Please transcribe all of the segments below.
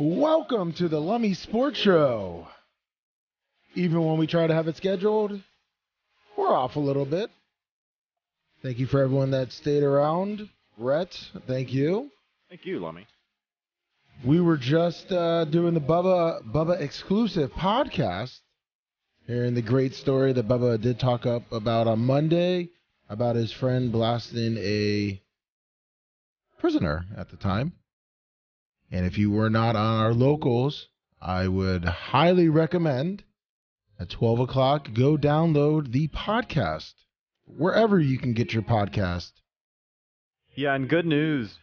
Welcome to the Lummy Sports Show. Even when we try to have it scheduled, we're off a little bit. Thank you for everyone that stayed around. Rhett, thank you. Thank you, Lummy. We were just doing the Bubba exclusive podcast, hearing the great story that Bubba did talk up about on Monday about his friend blasting a prisoner at the time. And if you were not on our locals, I would highly recommend at 12 o'clock, go download the podcast wherever you can get your podcast. Yeah, and good news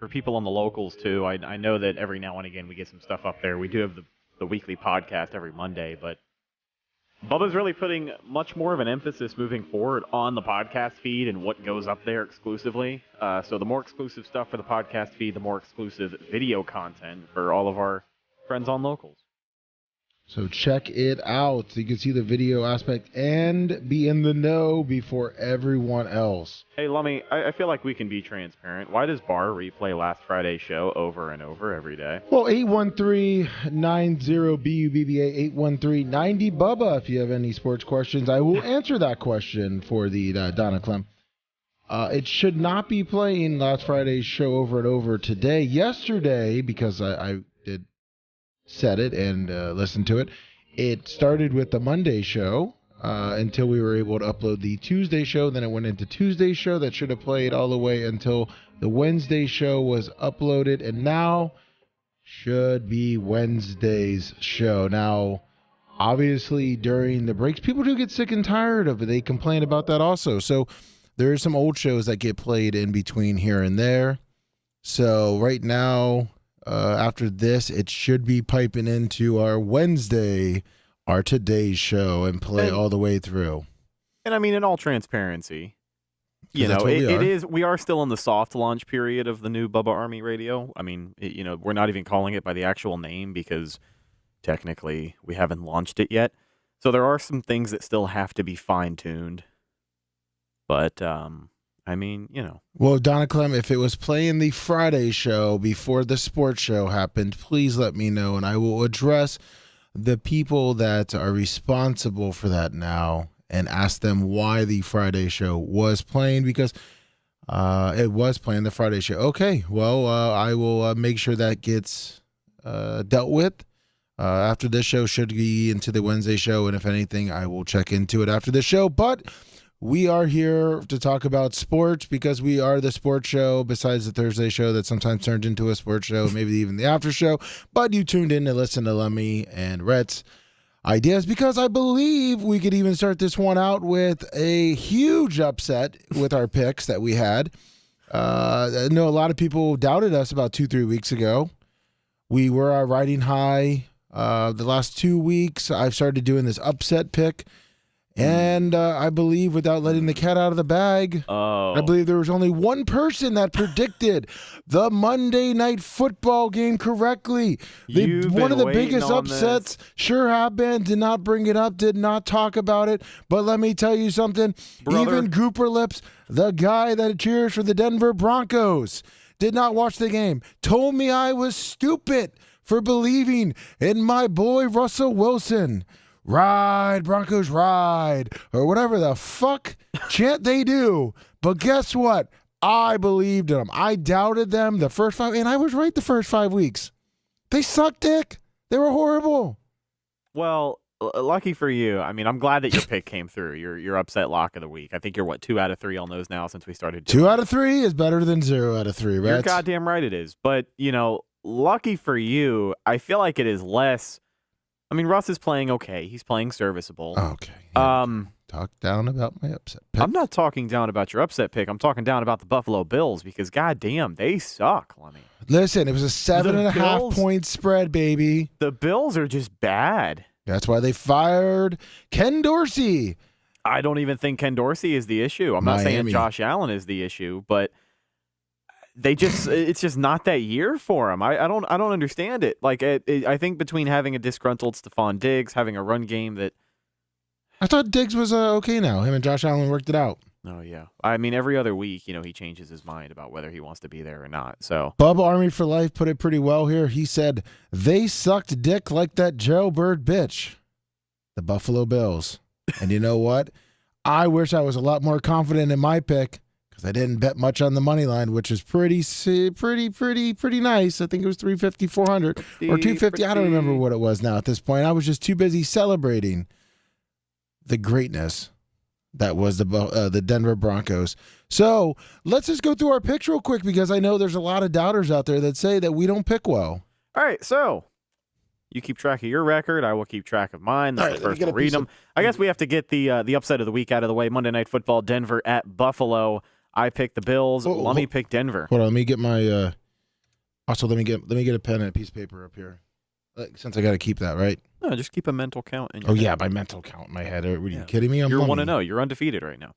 for people on the locals, too. I know that every now and again we get some stuff up there. We do have the weekly podcast every Monday, but Bubba's really putting much more of an emphasis moving forward on the podcast feed and what goes up there exclusively. So the more exclusive stuff for the podcast feed, the more exclusive video content for all of our friends on locals. So check it out. So you can see the video aspect and be in the know before everyone else. Hey, Lummy, I feel like we can be transparent. Why does Bar replay last Friday's show over and over every day? Well, 813-90-BUBBA, 813-90-BUBBA. If you have any sports questions, I will answer that question for the Donna Clem. It should not be playing last Friday's show over and over today. Yesterday, because I did set it and listen to it. It started with the Monday show until we were able to upload the Tuesday show. Then it went into Tuesday's show that should have played all the way until the Wednesday show was uploaded. And now should be Wednesday's show. Now, obviously, during the breaks, people do get sick and tired of it. They complain about that also. So there are some old shows that get played in between here and there. So right now, after this, it should be piping into our Wednesday, our today's show, and play all the way through. And I mean, in all transparency, you know, we are still in the soft launch period of the new Bubba Army radio. I mean, we're not even calling it by the actual name because technically we haven't launched it yet. So there are some things that still have to be fine-tuned. But, I mean, Well, Donna Clem, if it was playing the Friday show before the sports show happened, please let me know, and I will address the people that are responsible for that now and ask them why the Friday show was playing, because it was playing the Friday show. Okay, well, I will make sure that gets dealt with. After this show should be into the Wednesday show, and if anything, I will check into it after the show. But we are here to talk about sports because we are the sports show, besides the Thursday show that sometimes turns into a sports show, maybe even the after show. But you tuned in to listen to Lummy and Rhett's ideas because I believe we could even start this one out with a huge upset with our picks that we had. I know a lot of people doubted us about 2-3 weeks ago. We were riding high the last 2 weeks. I've started doing this upset pick. And I believe, without letting the cat out of the bag, I believe there was only one person that predicted the Monday Night Football game correctly. One of the biggest upsets, sure happened, did not bring it up, did not talk about it. But let me tell you something, even Gooper Lips, the guy that cheers for the Denver Broncos, did not watch the game, told me I was stupid for believing in my boy Russell Wilson. Ride, Broncos, ride, or whatever the fuck chant they do. But guess what? I believed in them. I doubted them the first 5, and I was right the first 5 weeks. They sucked dick. They were horrible. Well, lucky for you. I mean, I'm glad that your pick came through. Your upset lock of the week. I think you're, 2 out of 3 on those now since we started doing 2 out of 3 is better than 0 out of 3, right? You're goddamn right it is. But, lucky for you, I feel like it is less. I mean, Russ is playing okay. He's playing serviceable. Okay. Talk down about my upset pick. I'm not talking down about your upset pick. I'm talking down about the Buffalo Bills because, goddamn, they suck, Lummy. Listen, it was a 7.5 point spread, baby. The Bills are just bad. That's why they fired Ken Dorsey. I don't even think Ken Dorsey is the issue. I'm not saying Josh Allen is the issue, but it's just not that year for him. I don't understand it. Like I think between having a disgruntled Stephon Diggs, having a run game that I thought Diggs was okay now. Him and Josh Allen worked it out. Oh, yeah. I mean, every other week, he changes his mind about whether he wants to be there or not. So Bubba Army for Life put it pretty well here. He said, they sucked dick like that jailbird bitch, the Buffalo Bills. And you know what? I wish I was a lot more confident in my pick because I didn't bet much on the money line, which is pretty nice. I think it was 350, 400 or 250. I don't remember what it was now at this point. I was just too busy celebrating the greatness that was the Denver Broncos. So let's just go through our picks real quick because I know there's a lot of doubters out there that say that we don't pick well. All right, so you keep track of your record. I will keep track of mine. That's the first to read them. I guess we have to get the upset of the week out of the way. Monday Night Football, Denver at Buffalo. I picked the Bills. Lummy picked Denver. Hold on, let me get my. Also, let me get a pen and a piece of paper up here. Since I got to keep that, right? No, just keep a mental count. Yeah, my mental count in my head. Are you kidding me? You're 1-0. You're undefeated right now.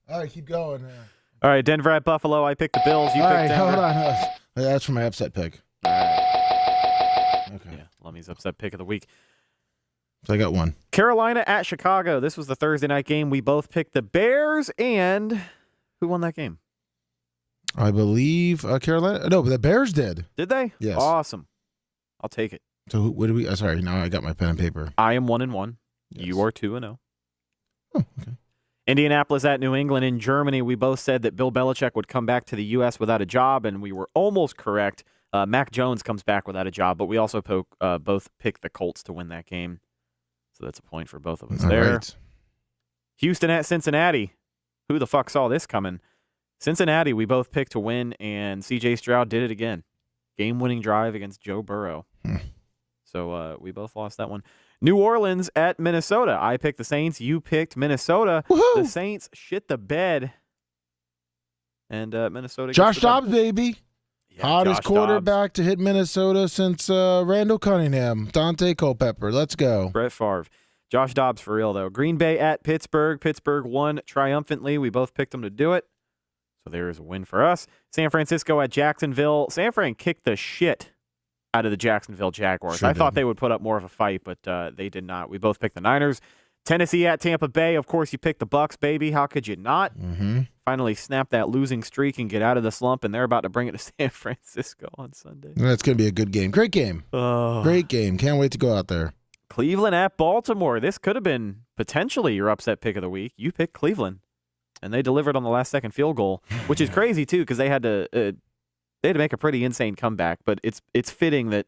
All right, keep going. All right, Denver at Buffalo. I picked the Bills. You picked Denver. Hold on. That's for my upset pick. All right. Okay. Yeah, Lummy's upset pick of the week. So I got one. Carolina at Chicago. This was the Thursday night game. We both picked the Bears, and who won that game? I believe Carolina. No, but the Bears did. Did they? Yes. Awesome. I'll take it. So what did we? Sorry, now I got my pen and paper. I am 1-1. Yes. You are 2-0. Oh, okay. Indianapolis at New England. In Germany, we both said that Bill Belichick would come back to the U.S. without a job, and we were almost correct. Mac Jones comes back without a job, but we also both picked the Colts to win that game. So that's a point for both of us there. Right. Houston at Cincinnati. Who the fuck saw this coming? Cincinnati, we both picked to win, and C.J. Stroud did it again. Game-winning drive against Joe Burrow. So we both lost that one. New Orleans at Minnesota. I picked the Saints. You picked Minnesota. Woohoo! The Saints shit the bed. And Minnesota gets Josh the dub. Dobbs, baby. Yeah, Hottest Josh quarterback to hit Minnesota since Randall Cunningham. Dante Culpepper. Let's go. Brett Favre. Josh Dobbs for real, though. Green Bay at Pittsburgh. Pittsburgh won triumphantly. We both picked them to do it. So there is a win for us. San Francisco at Jacksonville. San Fran kicked the shit out of the Jacksonville Jaguars. Sure I thought did. they would put up more of a fight, but they did not. We both picked the Niners. Tennessee at Tampa Bay. Of course, you picked the Bucks, baby. How could you not? Mm-hmm. Finally snap that losing streak and get out of the slump, and they're about to bring it to San Francisco on Sunday. That's going to be a good game. Great game. Great game. Can't wait to go out there. Cleveland at Baltimore. This could have been potentially your upset pick of the week. You picked Cleveland, and they delivered on the last-second field goal, which is crazy too because they had to make a pretty insane comeback. But it's fitting that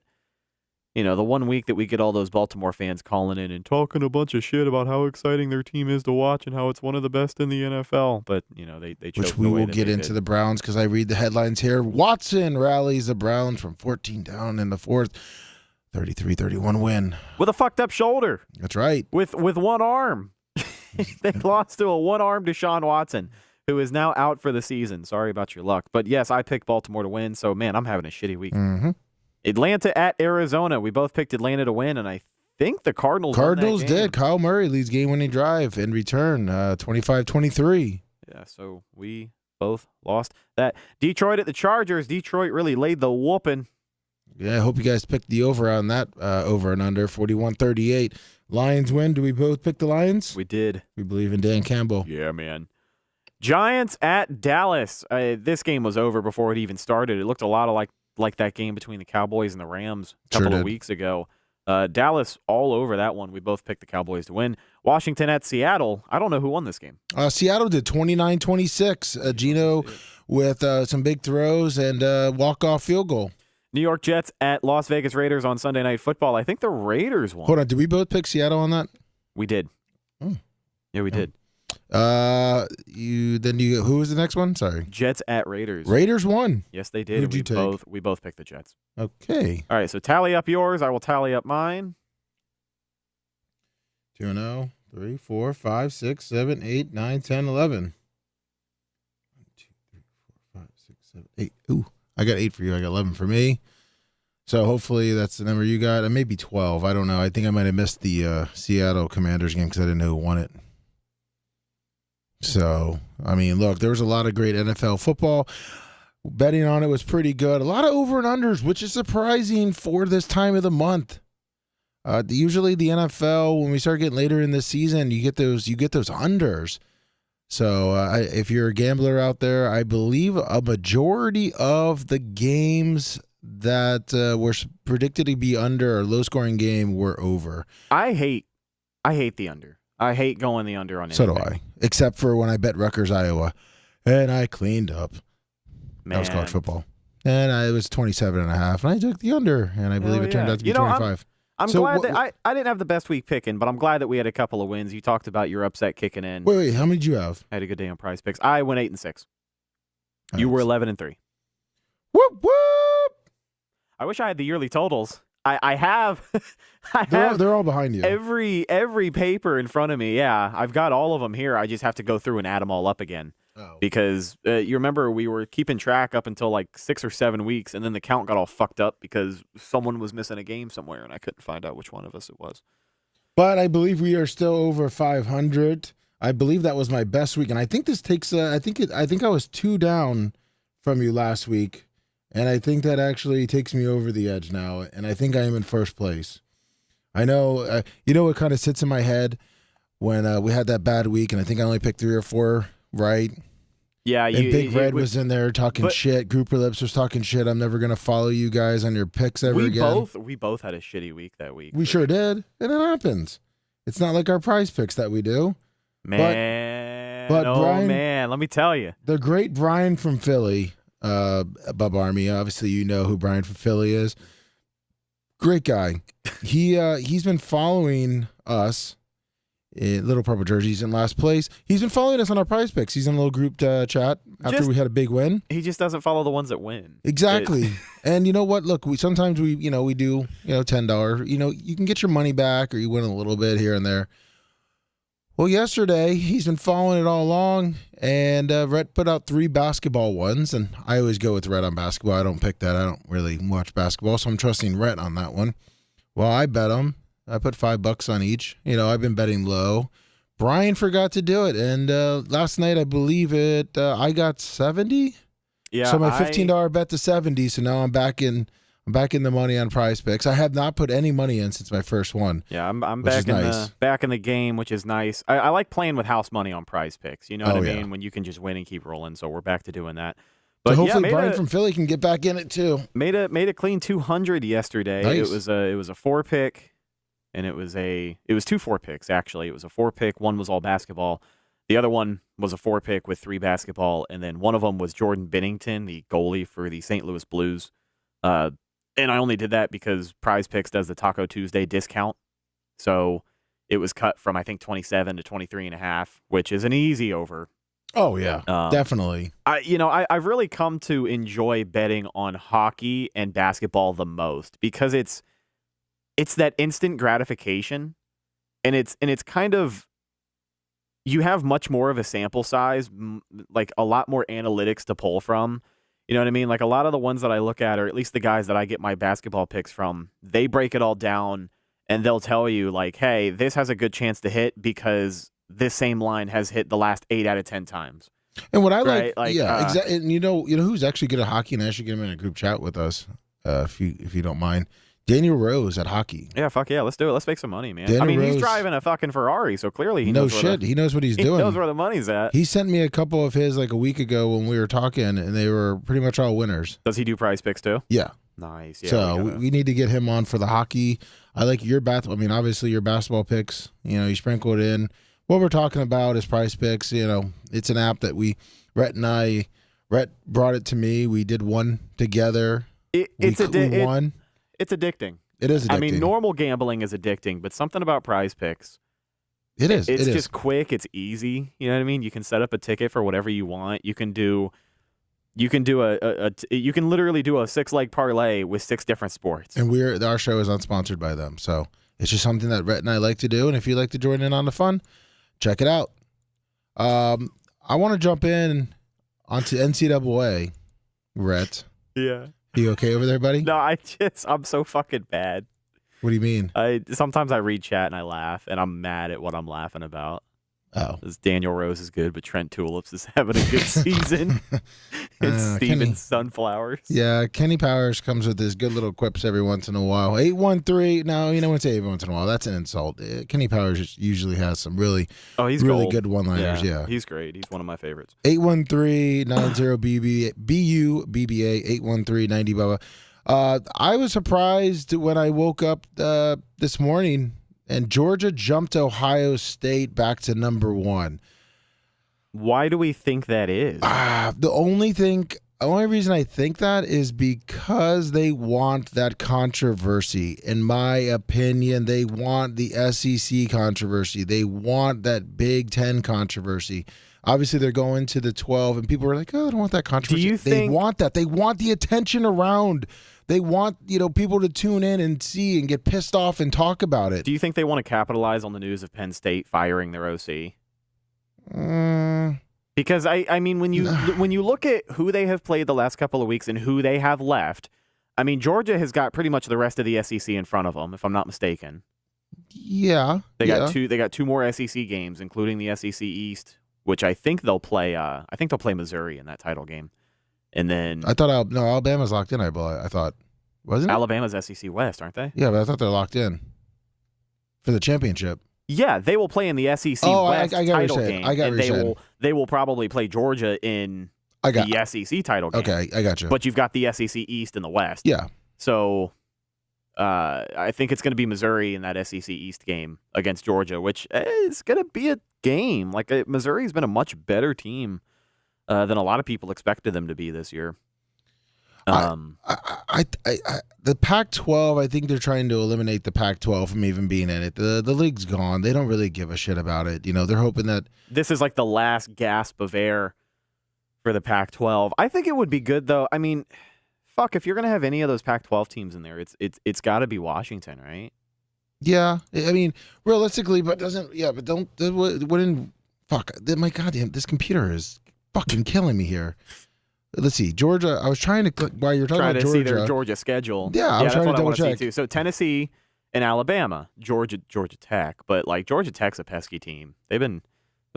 the 1 week that we get all those Baltimore fans calling in and talking a bunch of shit about how exciting their team is to watch and how it's one of the best in the NFL. But they chose Which we will get into the Browns because I read the headlines here. Watson rallies the Browns from 14 down in the fourth. 33-31 win. with a fucked up shoulder. That's right. With one arm. They lost to a one-armed Deshaun Watson, who is now out for the season. Sorry about your luck. But, yes, I picked Baltimore to win, so, man, I'm having a shitty week. Mm-hmm. Atlanta at Arizona. We both picked Atlanta to win, and I think the Cardinals won that game. did. Kyle Murray leads game-winning drive in return, 25-23. Yeah, so we both lost that. Detroit at the Chargers. Detroit really laid the whooping. Yeah, I hope you guys picked the over on that over and under, 41-38. Lions win. Do we both pick the Lions? We did. We believe in Dan Campbell. Yeah, man. Giants at Dallas. This game was over before it even started. It looked a lot like that game between the Cowboys and the Rams a couple of weeks ago. Dallas all over that one. We both picked the Cowboys to win. Washington at Seattle. I don't know who won this game. Seattle did 29-26. Geno with some big throws and walk-off field goal. New York Jets at Las Vegas Raiders on Sunday Night Football. I think the Raiders won. Hold on. Did we both pick Seattle on that? We did. Oh. Yeah, we did. Who was the next one? Sorry. Jets at Raiders. Raiders won. Yes, they did. Who'd you take? We both picked the Jets. Okay. All right, so tally up yours. I will tally up mine. 2-0, 3, 4, 5, 6, 7, 8, 9, 10, 11. 1, 2, 3, 4, 5, 6, 7, 8. Ooh, I got 8 for you. I got 11 for me. So hopefully that's the number you got. And maybe 12. I don't know. I think I might have missed the Seattle Commanders game because I didn't know who won it. So, I mean, look, there was a lot of great NFL football. Betting on it was pretty good. A lot of over and unders, which is surprising for this time of the month. Usually the NFL, when we start getting later in the season, you get those unders. So if you're a gambler out there, I believe a majority of the games that were predicted to be under a low-scoring game were over. I hate the under. I hate going the under on anything. So do I, except for when I bet Rutgers, Iowa, and I cleaned up. Man. That was college football. And it was 27.5, and I took the under, and I believe it turned out to be 25. I'm glad that I didn't have the best week picking, but I'm glad that we had a couple of wins. You talked about your upset kicking in. Wait, how many did you have? I had a good day on Prize Picks. I went 8-6. You were 11-3. Whoop whoop! I wish I had the yearly totals. I have. They're all behind you. Every paper in front of me. Yeah, I've got all of them here. I just have to go through and add them all up again. Oh. Because you remember we were keeping track up until like 6 or 7 weeks, and then the count got all fucked up because someone was missing a game somewhere, and I couldn't find out which one of us it was. But I believe we are still over 500. I believe that was my best week, and I think this takes. I think I was 2 down from you last week. And I think that actually takes me over the edge now, and I think I am in first place. I know, you know what kind of sits in my head when we had that bad week, and I think I only picked 3 or 4 right. Yeah, and Big Red was in there talking shit. Grouper Lips was talking shit. I'm never gonna follow you guys on your picks ever again. We both had a shitty week that week. We sure did, and it happens. It's not like our prize picks that we do. Man, but Brian, man, let me tell you, the great Brian from Philly. Bubba Army, obviously you know who Brian from Philly is. Great guy. He's been following us in Little Purple Jerseys in last place. He's been following us on our prize picks. He's in a little group chat after we had a big win. He just doesn't follow the ones that win. Exactly. And you know what? Look, sometimes we do $10. You can get your money back, or you win a little bit here and there. Well, yesterday, he's been following it all along, and Rhett put out 3 basketball ones, and I always go with Rhett on basketball. I don't pick that. I don't really watch basketball, so I'm trusting Rhett on that one. Well, I bet him. I put $5 on each. I've been betting low. Brian forgot to do it, and last night, I believe I got 70. Yeah. So my $15 bet to 70, so now I'm back in the money on Prize Picks. I have not put any money in since my first one. Yeah, I'm back in the game, which is nice. I like playing with house money on Prize Picks. You know what I mean? When you can just win and keep rolling. So we're back to doing that. But so hopefully Brian from Philly can get back in it too. Made a clean 200 yesterday. Nice. It was a 4-pick, and it was 2 4-picks actually. It was a 4-pick. One was all basketball. The other one was a 4-pick with 3 basketball, and then one of them was Jordan Binnington, the goalie for the St. Louis Blues. And I only did that because Prize Picks does the Taco Tuesday discount. So it was cut from, I think, 27 to 23.5, which is an easy over. Oh, yeah, definitely. I've really come to enjoy betting on hockey and basketball the most because it's that instant gratification, and it's kind of, you have much more of a sample size, like a lot more analytics to pull from. You know what I mean? Like a lot of the ones that I look at, or at least the guys that I get my basketball picks from, they break it all down and they'll tell you like, hey, this has a good chance to hit because this same line has hit the last 8 out of 10 times. And what I exactly. And you know who's actually good at hockey, and I should get him in a group chat with us, if you don't mind. Daniel Rose at hockey. Yeah, fuck yeah, let's do it. Let's make some money, man. Daniel Rose, he's driving a fucking Ferrari, so clearly he knows shit. He knows what he's doing. He knows where the money's at. He sent me a couple of his like a week ago when we were talking, and they were pretty much all winners. Does he do Prize Picks too? Yeah. Nice. Yeah, so we need to get him on for the hockey. I like your obviously your basketball picks. You sprinkled in. What we're talking about is Prize Picks. It's an app that Rhett brought it to me. We did one together. We won. It's addicting. It is addicting. I mean, normal gambling is addicting, but something about Prize Picks. It is. It's just quick. It's easy. You know what I mean? You can set up a ticket for whatever you want. You can literally do a 6-leg parlay with 6 different sports. And our show is unsponsored by them, so it's just something that Rhett and I like to do. And if you'd like to join in on the fun, check it out. I want to jump in onto NCAA, Rhett. Yeah. You okay over there, buddy? No, I'm so fucking bad. What do you mean? Sometimes I read chat and I laugh, and I'm mad at what I'm laughing about. Oh. Because Daniel Rose is good, but Trent Tulips is having a good season. It's Steven Sunflowers. Yeah, Kenny Powers comes with his good little quips every once in a while. 813. No, you know what? Say every once in a while. That's an insult. Kenny Powers usually has some really he's really gold. good one-liners. Yeah. He's great. He's one of my favorites. 813-90-BUBBA 813-90 Bubba. I was surprised when I woke up this morning and Georgia jumped Ohio State back to number 1. Why do we think that is? The only reason I think that is because they want that controversy. In my opinion, they want the SEC controversy. They want that Big Ten controversy. Obviously, they're going to the 12, and people are like, "Oh, I don't want that controversy." Do you think they want that? They want the attention around. They want people to tune in and see and get pissed off and talk about it. Do you think they want to capitalize on the news of Penn State firing their OC? Because I mean, when you look at who they have played the last couple of weeks and who they have left, I mean, Georgia has got pretty much the rest of the SEC in front of them, if I'm not mistaken. Yeah, they got two more SEC games, including the SEC East, which I think they'll play. I think they'll play Missouri in that title game, and then I thought Alabama's locked in. I thought wasn't it? Alabama's SEC West, aren't they? Yeah, but I thought they're locked in for the championship. Yeah, they will play in the SEC West title game. They will probably play Georgia in the SEC title game. Okay, I got you. But you've got the SEC East and the West. Yeah. So I think it's going to be Missouri in that SEC East game against Georgia, which is going to be a game. Like Missouri's been a much better team than a lot of people expected them to be this year. The Pac-12, I think they're trying to eliminate the Pac-12 from even being in it. The league's gone. They don't really give a shit about it. They're hoping that this is like the last gasp of air for the Pac-12. I think it would be good though. I mean, fuck, if you're gonna have any of those Pac-12 teams in there, it's got to be Washington, right? Yeah, I mean, realistically, but don't. Wouldn't fuck? My goddamn, this computer is fucking killing me here. Let's see, Georgia. I was trying to click while you're talking about Georgia. See their Georgia schedule. Yeah, I was trying to double check too. So Tennessee and Alabama, Georgia Tech, but like Georgia Tech's a pesky team. They've been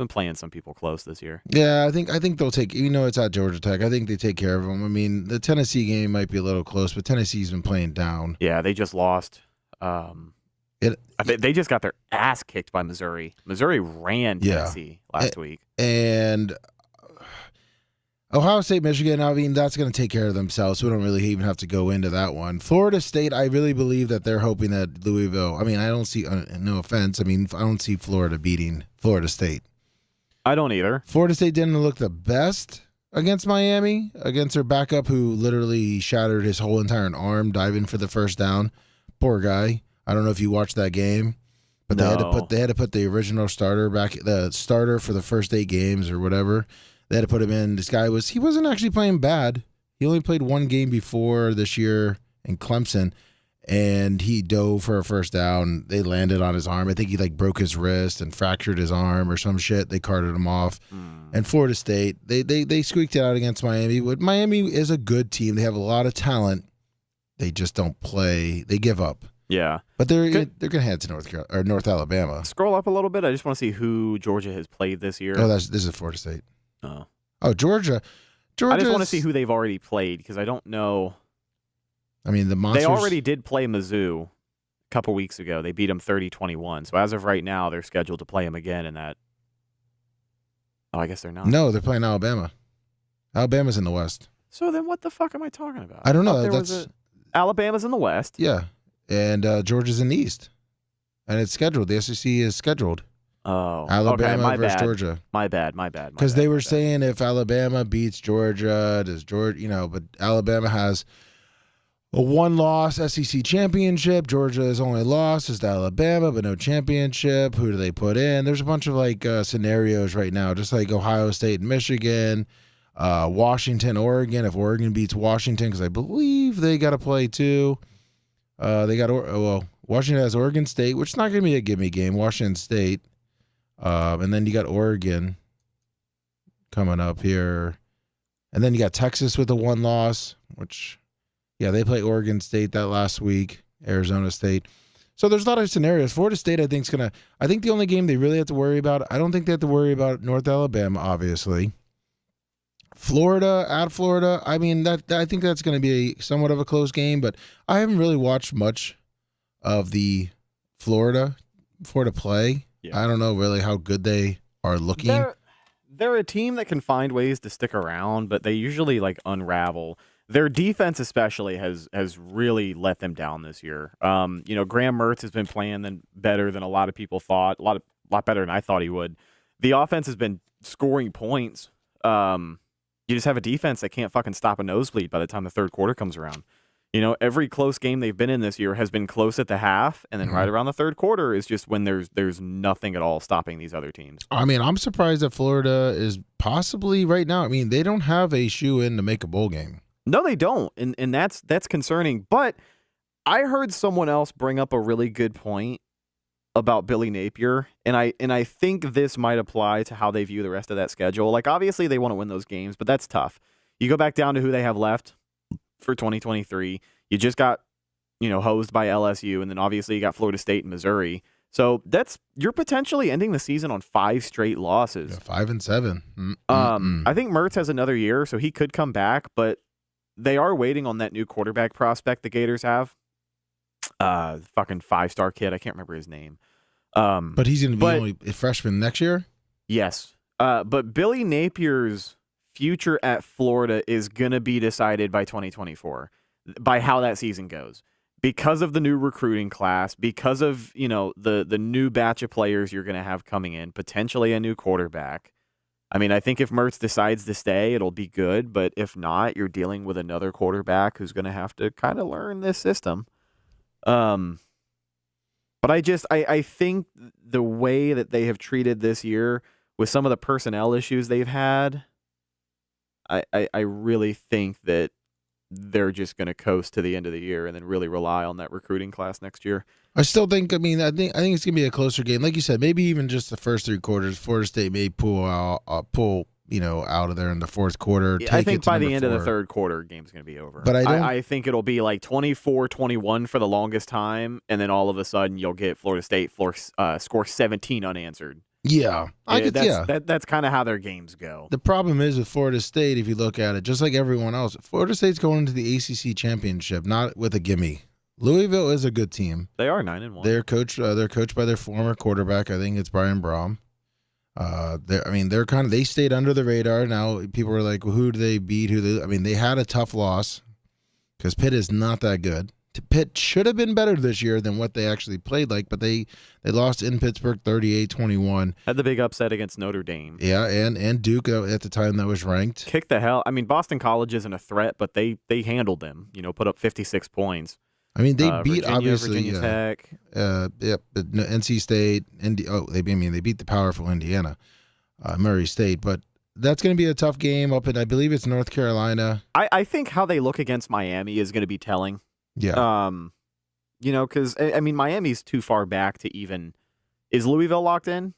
playing some people close this year. Yeah, I think they'll take. It's at Georgia Tech. I think they take care of them. I mean, the Tennessee game might be a little close, but Tennessee's been playing down. Yeah, they just lost. They just got their ass kicked by Missouri. Missouri ran Tennessee last week, and Ohio State, Michigan, I mean, that's going to take care of themselves. So we don't really even have to go into that one. Florida State, I really believe that they're hoping that Louisville, I mean, I don't see, no offense, I mean, I don't see Florida beating Florida State. I don't either. Florida State didn't look the best against Miami, against their backup who literally shattered his whole entire arm diving for the first down. Poor guy. I don't know if you watched that game, but they had to put the original starter back, the starter for the first 8 games or whatever. They had to put him in. This guy wasn't actually playing bad. He only played 1 game before this year in Clemson, and he dove for a first down. They landed on his arm. I think he broke his wrist and fractured his arm or some shit. They carted him off. And Florida State, they squeaked it out against Miami. But Miami is a good team. They have a lot of talent. They just don't play. They give up. Yeah, but they're gonna head to North Alabama. Scroll up a little bit. I just want to see who Georgia has played this year. Oh, this is Florida State. Oh, Georgia. I just want to see who they've already played because I don't know. I mean, the Monsters. They already did play Mizzou a couple weeks ago. They beat them 30-21. So as of right now, they're scheduled to play them again in that. Oh, I guess they're not. No, they're playing Alabama. Alabama's in the West. So then what the fuck am I talking about? I don't know. Alabama's in the West. Yeah, and Georgia's in the East. And it's scheduled. The SEC is scheduled. Oh, Alabama versus Georgia. My bad. Because they were saying if Alabama beats Georgia, does Georgia, but Alabama has a 1-loss SEC championship. Georgia's only loss is to Alabama, but no championship. Who do they put in? There's a bunch of scenarios right now, just like Ohio State and Michigan, Washington, Oregon. If Oregon beats Washington, because I believe they got to play too. Washington has Oregon State, which is not going to be a gimme game. Washington State. And then you got Oregon coming up here. And then you got Texas with a 1-loss, which, yeah, they played Oregon State that last week, Arizona State. So there's a lot of scenarios. Florida State, I think, is going to – I think the only game they really have to worry about – I don't think they have to worry about North Alabama, obviously. Florida, at Florida, I mean, I think that's going to be somewhat of a close game, but I haven't really watched much of the Florida play. Yeah. I don't know really how good they are looking. They're a team that can find ways to stick around, but they usually like unravel. Their defense especially has really let them down this year. Graham Mertz has been playing better than a lot of people thought, a lot better than I thought he would. The offense has been scoring points. You just have a defense that can't fucking stop a nosebleed by the time the third quarter comes around. Every close game they've been in this year has been close at the half, and then right around the third quarter is just when there's nothing at all stopping these other teams. I mean, I'm surprised that Florida is possibly right now. I mean, they don't have a shoe-in to make a bowl game. No, they don't, and that's concerning. But I heard someone else bring up a really good point about Billy Napier, and I think this might apply to how they view the rest of that schedule. Like, obviously, they want to win those games, but that's tough. You go back down to who they have left for 2023. You just got, hosed by LSU, and then obviously you got Florida State and Missouri. So you're potentially ending the season on 5 straight losses. Yeah, 5 and 7. I think Mertz has another year, so he could come back, but they are waiting on that new quarterback prospect the Gators have. Fucking 5-star kid. I can't remember his name. But he's going to be only a freshman next year? Yes. But Billy Napier's future at Florida is going to be decided by 2024, by how that season goes. Because of the new recruiting class, because of, the new batch of players you're going to have coming in, potentially a new quarterback. I mean, I think if Mertz decides to stay, it'll be good. But if not, you're dealing with another quarterback who's going to have to kind of learn this system. But I think the way that they have treated this year with some of the personnel issues they've had, I really think that they're just going to coast to the end of the year and then really rely on that recruiting class next year. I still think. I think it's going to be a closer game, like you said. Maybe even just the first 3 quarters. Florida State may pull out of there in the fourth quarter. I think by the end of the third quarter, game's going to be over. But I think it'll be like 24-21 for the longest time, and then all of a sudden you'll get Florida State score 17 unanswered. Yeah, that's kind of how their games go. The problem is with Florida State, if you look at it, just like everyone else, Florida State's going into the ACC championship not with a gimme. Louisville is a good team. They are 9-1. They're coached by their former quarterback. I think it's Brian Brom. They stayed under the radar. Now people are like, well, who do they beat? They had a tough loss because Pitt is not that good. Pitt should have been better this year than what they actually played like, but they lost in Pittsburgh 38-21. Had the big upset against Notre Dame. Yeah, and Duke at the time that was ranked. Kick the hell. I mean, Boston College isn't a threat, but they handled them. Put up 56 points. I mean, they beat Virginia Tech. NC State. They beat the powerful Indiana, Murray State. But that's going to be a tough game up in, I believe it's North Carolina. I think how they look against Miami is going to be telling. Yeah. Because Miami's too far back to even. Is Louisville locked in?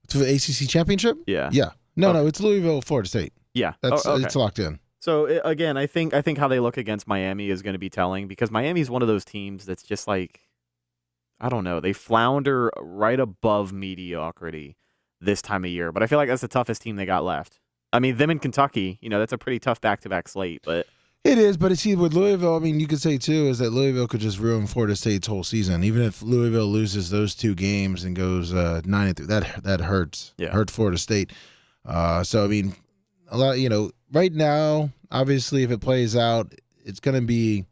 To the ACC championship? Yeah. Yeah. No, it's Louisville, Florida State. Yeah. It's locked in. So again, I think how they look against Miami is going to be telling because Miami's one of those teams that's just like, I don't know, they flounder right above mediocrity this time of year. But I feel like that's the toughest team they got left. I mean, them in Kentucky, that's a pretty tough back-to-back slate. But it is, but see, with Louisville, you could say too is that Louisville could just ruin Florida State's whole season. Even if Louisville loses those 2 games and goes 9-3, that hurts. Yeah. Hurt Florida State. A lot. Right now, obviously, if it plays out, it's going to be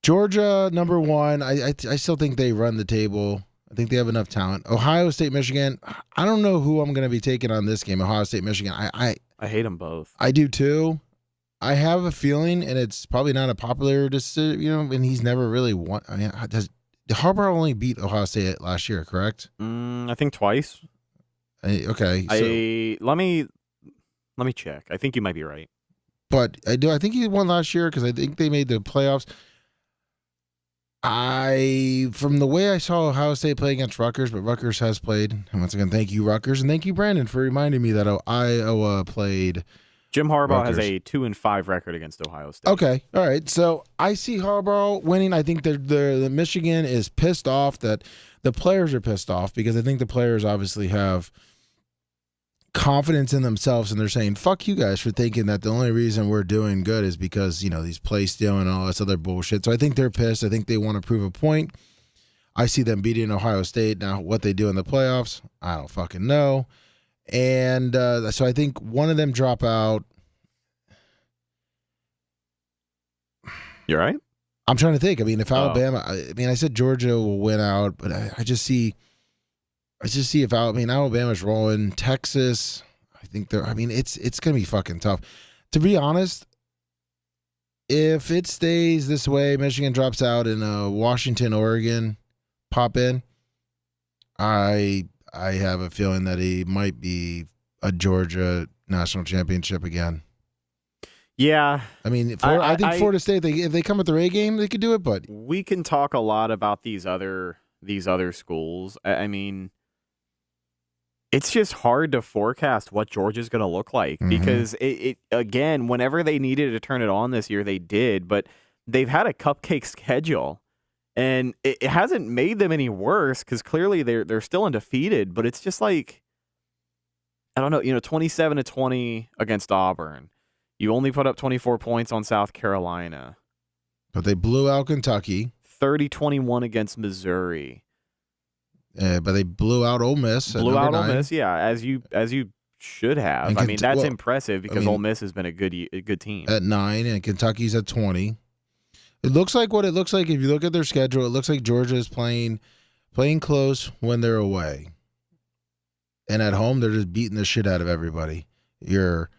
Georgia number 1. I still think they run the table. I think they have enough talent. Ohio State, Michigan. I don't know who I'm going to be taking on this game. Ohio State, Michigan. I hate them both. I do too. I have a feeling, and it's probably not a popular decision. And he's never really won. Harbaugh only beat Ohio State last year, correct? I think twice. Okay. Let me check. I think you might be right. But I think he won last year because I think they made the playoffs. From the way I saw Ohio State play against Rutgers, but Rutgers has played. And once again, thank you, Rutgers, and thank you, Brandon, for reminding me that Iowa played Jim Harbaugh has Rutgers. a 2-5 record against Ohio State. Okay, all right. So I see Harbaugh winning. I think the Michigan is pissed off that the players are pissed off because I think the players obviously have confidence in themselves and they're saying, fuck you guys for thinking that the only reason we're doing good is because, these play stealing and all this other bullshit. So I think they're pissed. I think they want to prove a point. I see them beating Ohio State. Now, what they do in the playoffs, I don't fucking know. And so I think one of them drop out. You all right? I'm trying to think. I mean, if Alabama, I said Georgia will win out, but I just see if Alabama's rolling. Texas, I think it's going to be fucking tough. To be honest, if it stays this way, Michigan drops out and Washington, Oregon pop in, I have a feeling that he might be a Georgia national championship again. Yeah. I mean, I think Florida State, if they come with their A game, they could do it, but we can talk a lot about these other schools. I mean, it's just hard to forecast what Georgia's going to look like because it again, whenever they needed to turn it on this year, they did, but they've had a cupcake schedule. And it hasn't made them any worse because clearly they're still undefeated. But it's just like, I don't know, 27-20 against Auburn. You only put up 24 points on South Carolina. But they blew out Kentucky. 30-21 against Missouri. But they blew out Ole Miss. Blew out Ole Miss, yeah, as you should have. And I mean, that's impressive because Ole Miss has been a good team. At 9, and Kentucky's at 20. It looks like what it looks like if you look at their schedule. It looks like Georgia is playing close when they're away, and at home they're just beating the shit out of everybody. You're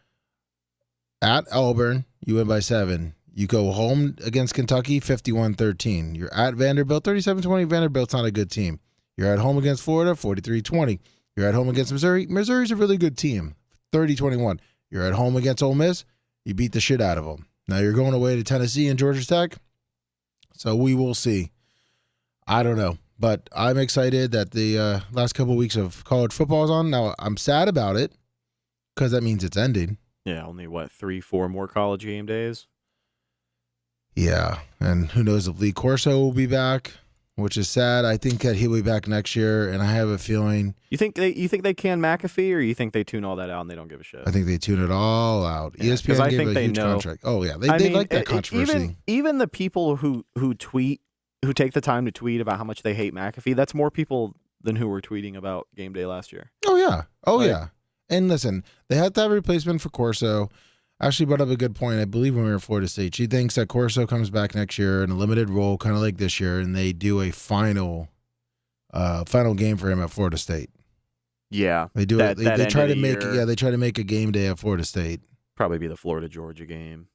at Auburn, you win by 7. You go home against Kentucky, 51-13. You're at Vanderbilt, 37-20. Vanderbilt's not a good team. You're at home against Florida, 43-20. You're at home against Missouri. Missouri's a really good team, 30-21. You're at home against Ole Miss. You beat the shit out of them. Now you're going away to Tennessee and Georgia Tech. So we will see. I don't know. But I'm excited that the last couple of weeks of college football is on. Now, I'm sad about it because that means it's ending. Yeah, only, 3-4 more college game days? Yeah, and who knows if Lee Corso will be back, which is sad. I think that he'll be back next year, and I have a feeling. You think they can McAfee, or you think they tune all that out and they don't give a shit? I think they tune it all out. Yeah, ESPN gave a huge contract. Oh yeah, they like that controversy. Even the people who take the time to tweet about how much they hate McAfee, that's more people than who were tweeting about game day last year. Oh yeah, yeah. And listen, they had to have a replacement for Corso. Actually brought up a good point. I believe when we were in Florida State, she thinks that Corso comes back next year in a limited role, kind of like this year, and they do a final game for him at Florida State. Yeah, they do it. They try to make they try to make a game day at Florida State. Probably be the Florida Georgia game.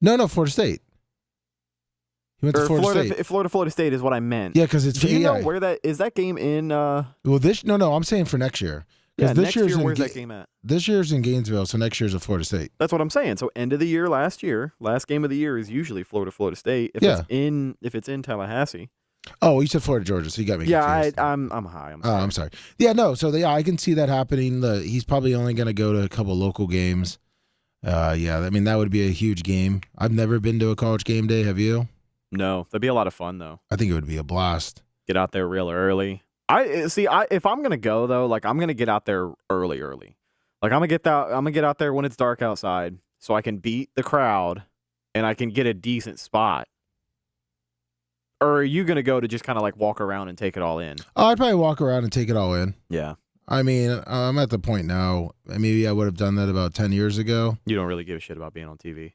No, Florida State. He went to Florida State. Florida State is what I meant. Yeah, because it's. Do you know where that is? That game in? Well, I'm saying for next year. Yeah, next year, where's that game at? This year's in Gainesville, so next year's at Florida State. That's what I'm saying. So end of the year, last game of the year is usually Florida State. If it's in Tallahassee. Oh, you said Florida Georgia, so you got me confused. Yeah, I'm high. I'm sorry. Oh, I'm sorry. Yeah, no. So I can see that happening. He's probably only going to go to a couple local games. Yeah, I mean that would be a huge game. I've never been to a college game day. Have you? No, that'd be a lot of fun though. I think it would be a blast. Get out there real early. If I'm gonna go though, I'm gonna get out there early. I'm gonna get out there when it's dark outside, so I can beat the crowd, and I can get a decent spot. Or are you gonna go to just kind of walk around and take it all in? Oh, I'd probably walk around and take it all in. Yeah. I mean, I'm at the point now. Maybe I would have done that about 10 years ago. You don't really give a shit about being on TV.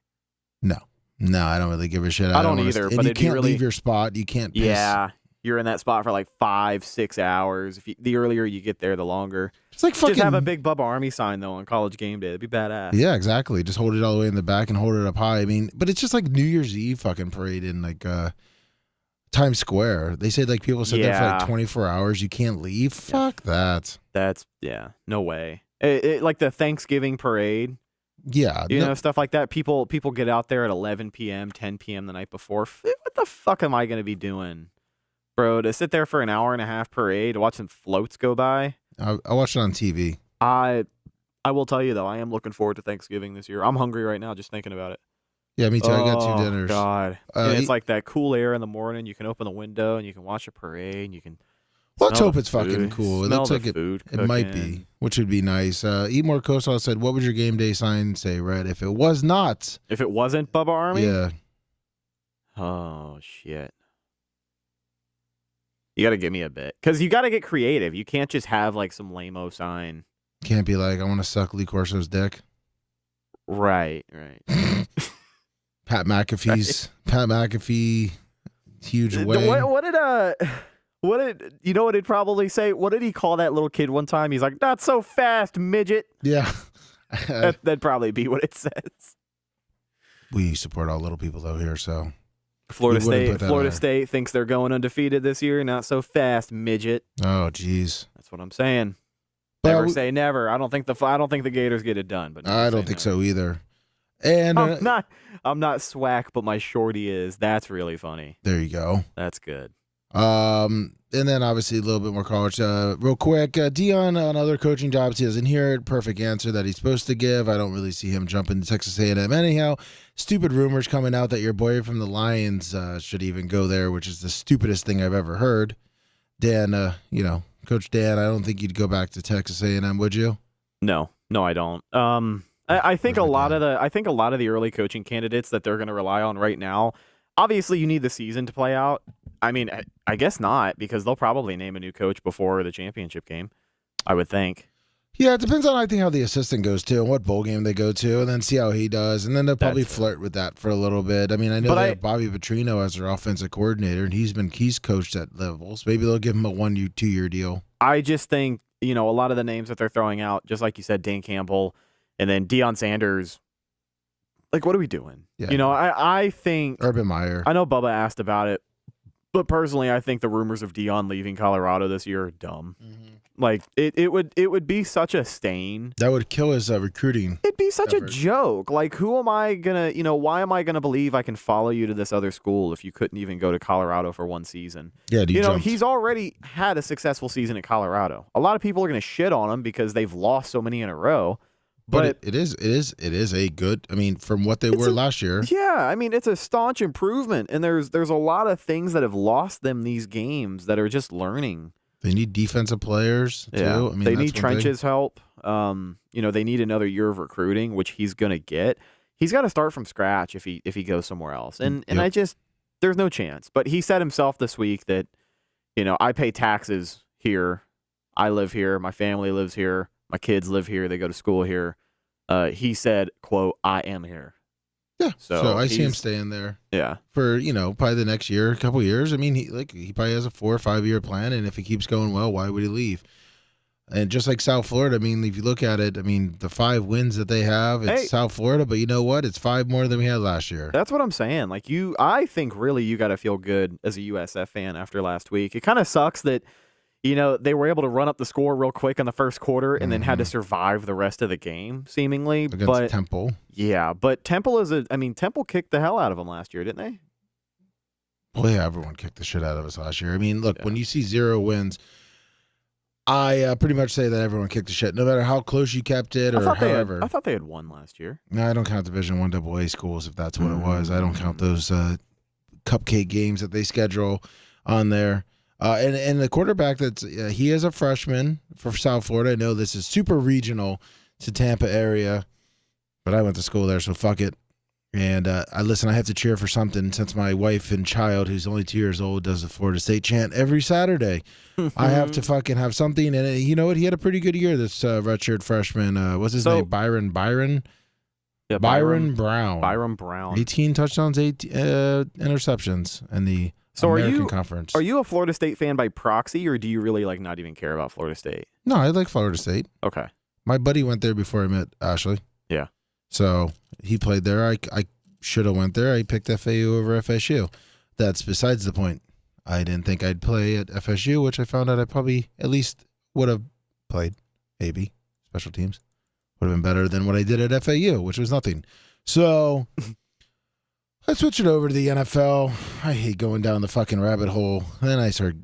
No, I don't really give a shit. I don't either. But you can't leave your spot. You can't. Piss. Yeah. You're in that spot for 5-6 hours. The earlier you get there, the longer. It's like fucking. Just have a big Bubba Army sign though on college game day. That'd be badass. Yeah, exactly. Just hold it all the way in the back and hold it up high. I mean, but it's just like New Year's Eve fucking parade in Times Square. They say people sit there for 24 hours. You can't leave. Yeah. Fuck that. That's no way. Like the Thanksgiving parade. Yeah, stuff like that. People get out there at 11 p.m., 10 p.m. the night before. What the fuck am I gonna be doing? Bro, to sit there for an hour and a half parade to watch some floats go by. I watched it on TV. I will tell you, though, I am looking forward to Thanksgiving this year. I'm hungry right now just thinking about it. Yeah, me too. I got 2 dinners. God. And it's like that cool air in the morning. You can open the window and you can watch a parade. And you can Let's smell hope the it's fucking food, cool. It smell looks the like food it might be, cooking. which would be nice. Eat More Coastal said, what would your game day sign say, Rhett? If it was not. If it wasn't Bubba Army? Yeah. Oh, shit. You got to give me a bit. Because you got to get creative. You can't just have like some lame-o sign. Can't be like, I want to suck Lee Corso's dick. Right. Pat McAfee, huge wing. What did you know what he'd probably say? What did he call that little kid one time? He's like, not so fast, midget. Yeah. That'd probably be what it says. We support all little people though here, so. Florida State thinks they're going undefeated this year. Not so fast, midget. Oh, jeez. That's what I'm saying. But Never say never. I don't think the Gators get it done. But I don't think so either. And I'm not swag, but my shorty is. That's really funny. There you go. That's good. And then obviously a little bit more college. Real quick, Dion on other coaching jobs, he doesn't hear it. Perfect answer that he's supposed to give. I don't really see him jumping to Texas A&M anyhow. Stupid rumors coming out that your boy from the Lions should even go there, which is the stupidest thing I've ever heard. Dan, Coach Dan, I don't think you'd go back to Texas A&M, would you? No, I don't. I think a lot of the early coaching candidates that they're going to rely on right now. Obviously, you need the season to play out. I mean, I guess not, because they'll probably name a new coach before the championship game, I would think. Yeah, it depends on, I think, how the assistant goes to and what bowl game they go to, and then see how he does. And then they'll probably flirt with that for a little bit. I mean, I know they have Bobby Petrino as their offensive coordinator, and he's coached at levels. Maybe they'll give him a 1-2-year deal. I just think, a lot of the names that they're throwing out, just like you said, Dan Campbell, and then Deion Sanders. Like, what are we doing? Yeah. I think Urban Meyer. I know Bubba asked about it, but personally, I think the rumors of Deion leaving Colorado this year are dumb. Mm-hmm. Like, it would be such a stain. That would kill his recruiting. It'd be such a joke. Like, who am I gonna? Why am I gonna believe I can follow you to this other school if you couldn't even go to Colorado for one season? Yeah, he's already had a successful season at Colorado. A lot of people are gonna shit on him because they've lost so many in a row. But it is a good. I mean, from what they were last year. Yeah, I mean, it's a staunch improvement, and there's a lot of things that have lost them these games that are just learning. They need defensive players too. Yeah. I mean, they need trenches help. They need another year of recruiting, which he's gonna get. He's got to start from scratch if he goes somewhere else, and there's no chance. But he said himself this week that, I pay taxes here, I live here, my family lives here. My kids live here. They go to school here. He said, quote, I am here. Yeah. So I see him staying there. Yeah. For, probably the next year, a couple years. I mean, he probably has a 4 or 5 year plan. And if he keeps going well, why would he leave? And just like South Florida, I mean, if you look at it, I mean, the 5 wins that they have, it's South Florida. But you know what? It's 5 more than we had last year. That's what I'm saying. Like, I think really you got to feel good as a USF fan after last week. It kind of sucks that, they were able to run up the score real quick in the first quarter and then had to survive the rest of the game, seemingly. Against Temple. Yeah, but Temple Temple kicked the hell out of them last year, didn't they? Well, yeah, everyone kicked the shit out of us last year. I mean, look, when you see 0 wins, I pretty much say that everyone kicked the shit, no matter how close you kept it or however. I thought they had won last year. No, I don't count Division I AA schools if that's what it was. I don't count those cupcake games that they schedule on there. And the quarterback he is a freshman for South Florida. I know this is super regional to Tampa area, but I went to school there, so fuck it. And I have to cheer for something since my wife and child, who's only 2 years old, does the Florida State chant every Saturday. I have to fucking have something. And you know what? He had a pretty good year, this redshirt freshman. What's his name? Byron? Yeah, Byron Brown. Byron Brown. 18 touchdowns, 8 interceptions in the American Conference. Are you a Florida State fan by proxy, or do you really not even care about Florida State? No, I like Florida State. Okay. My buddy went there before I met Ashley. Yeah. So he played there. I should have went there. I picked FAU over FSU. That's besides the point. I didn't think I'd play at FSU, which I found out I probably at least would have played. Maybe special teams would have been better than what I did at FAU, which was nothing. So let's switch it over to the NFL. I hate going down the fucking rabbit hole. And then I start,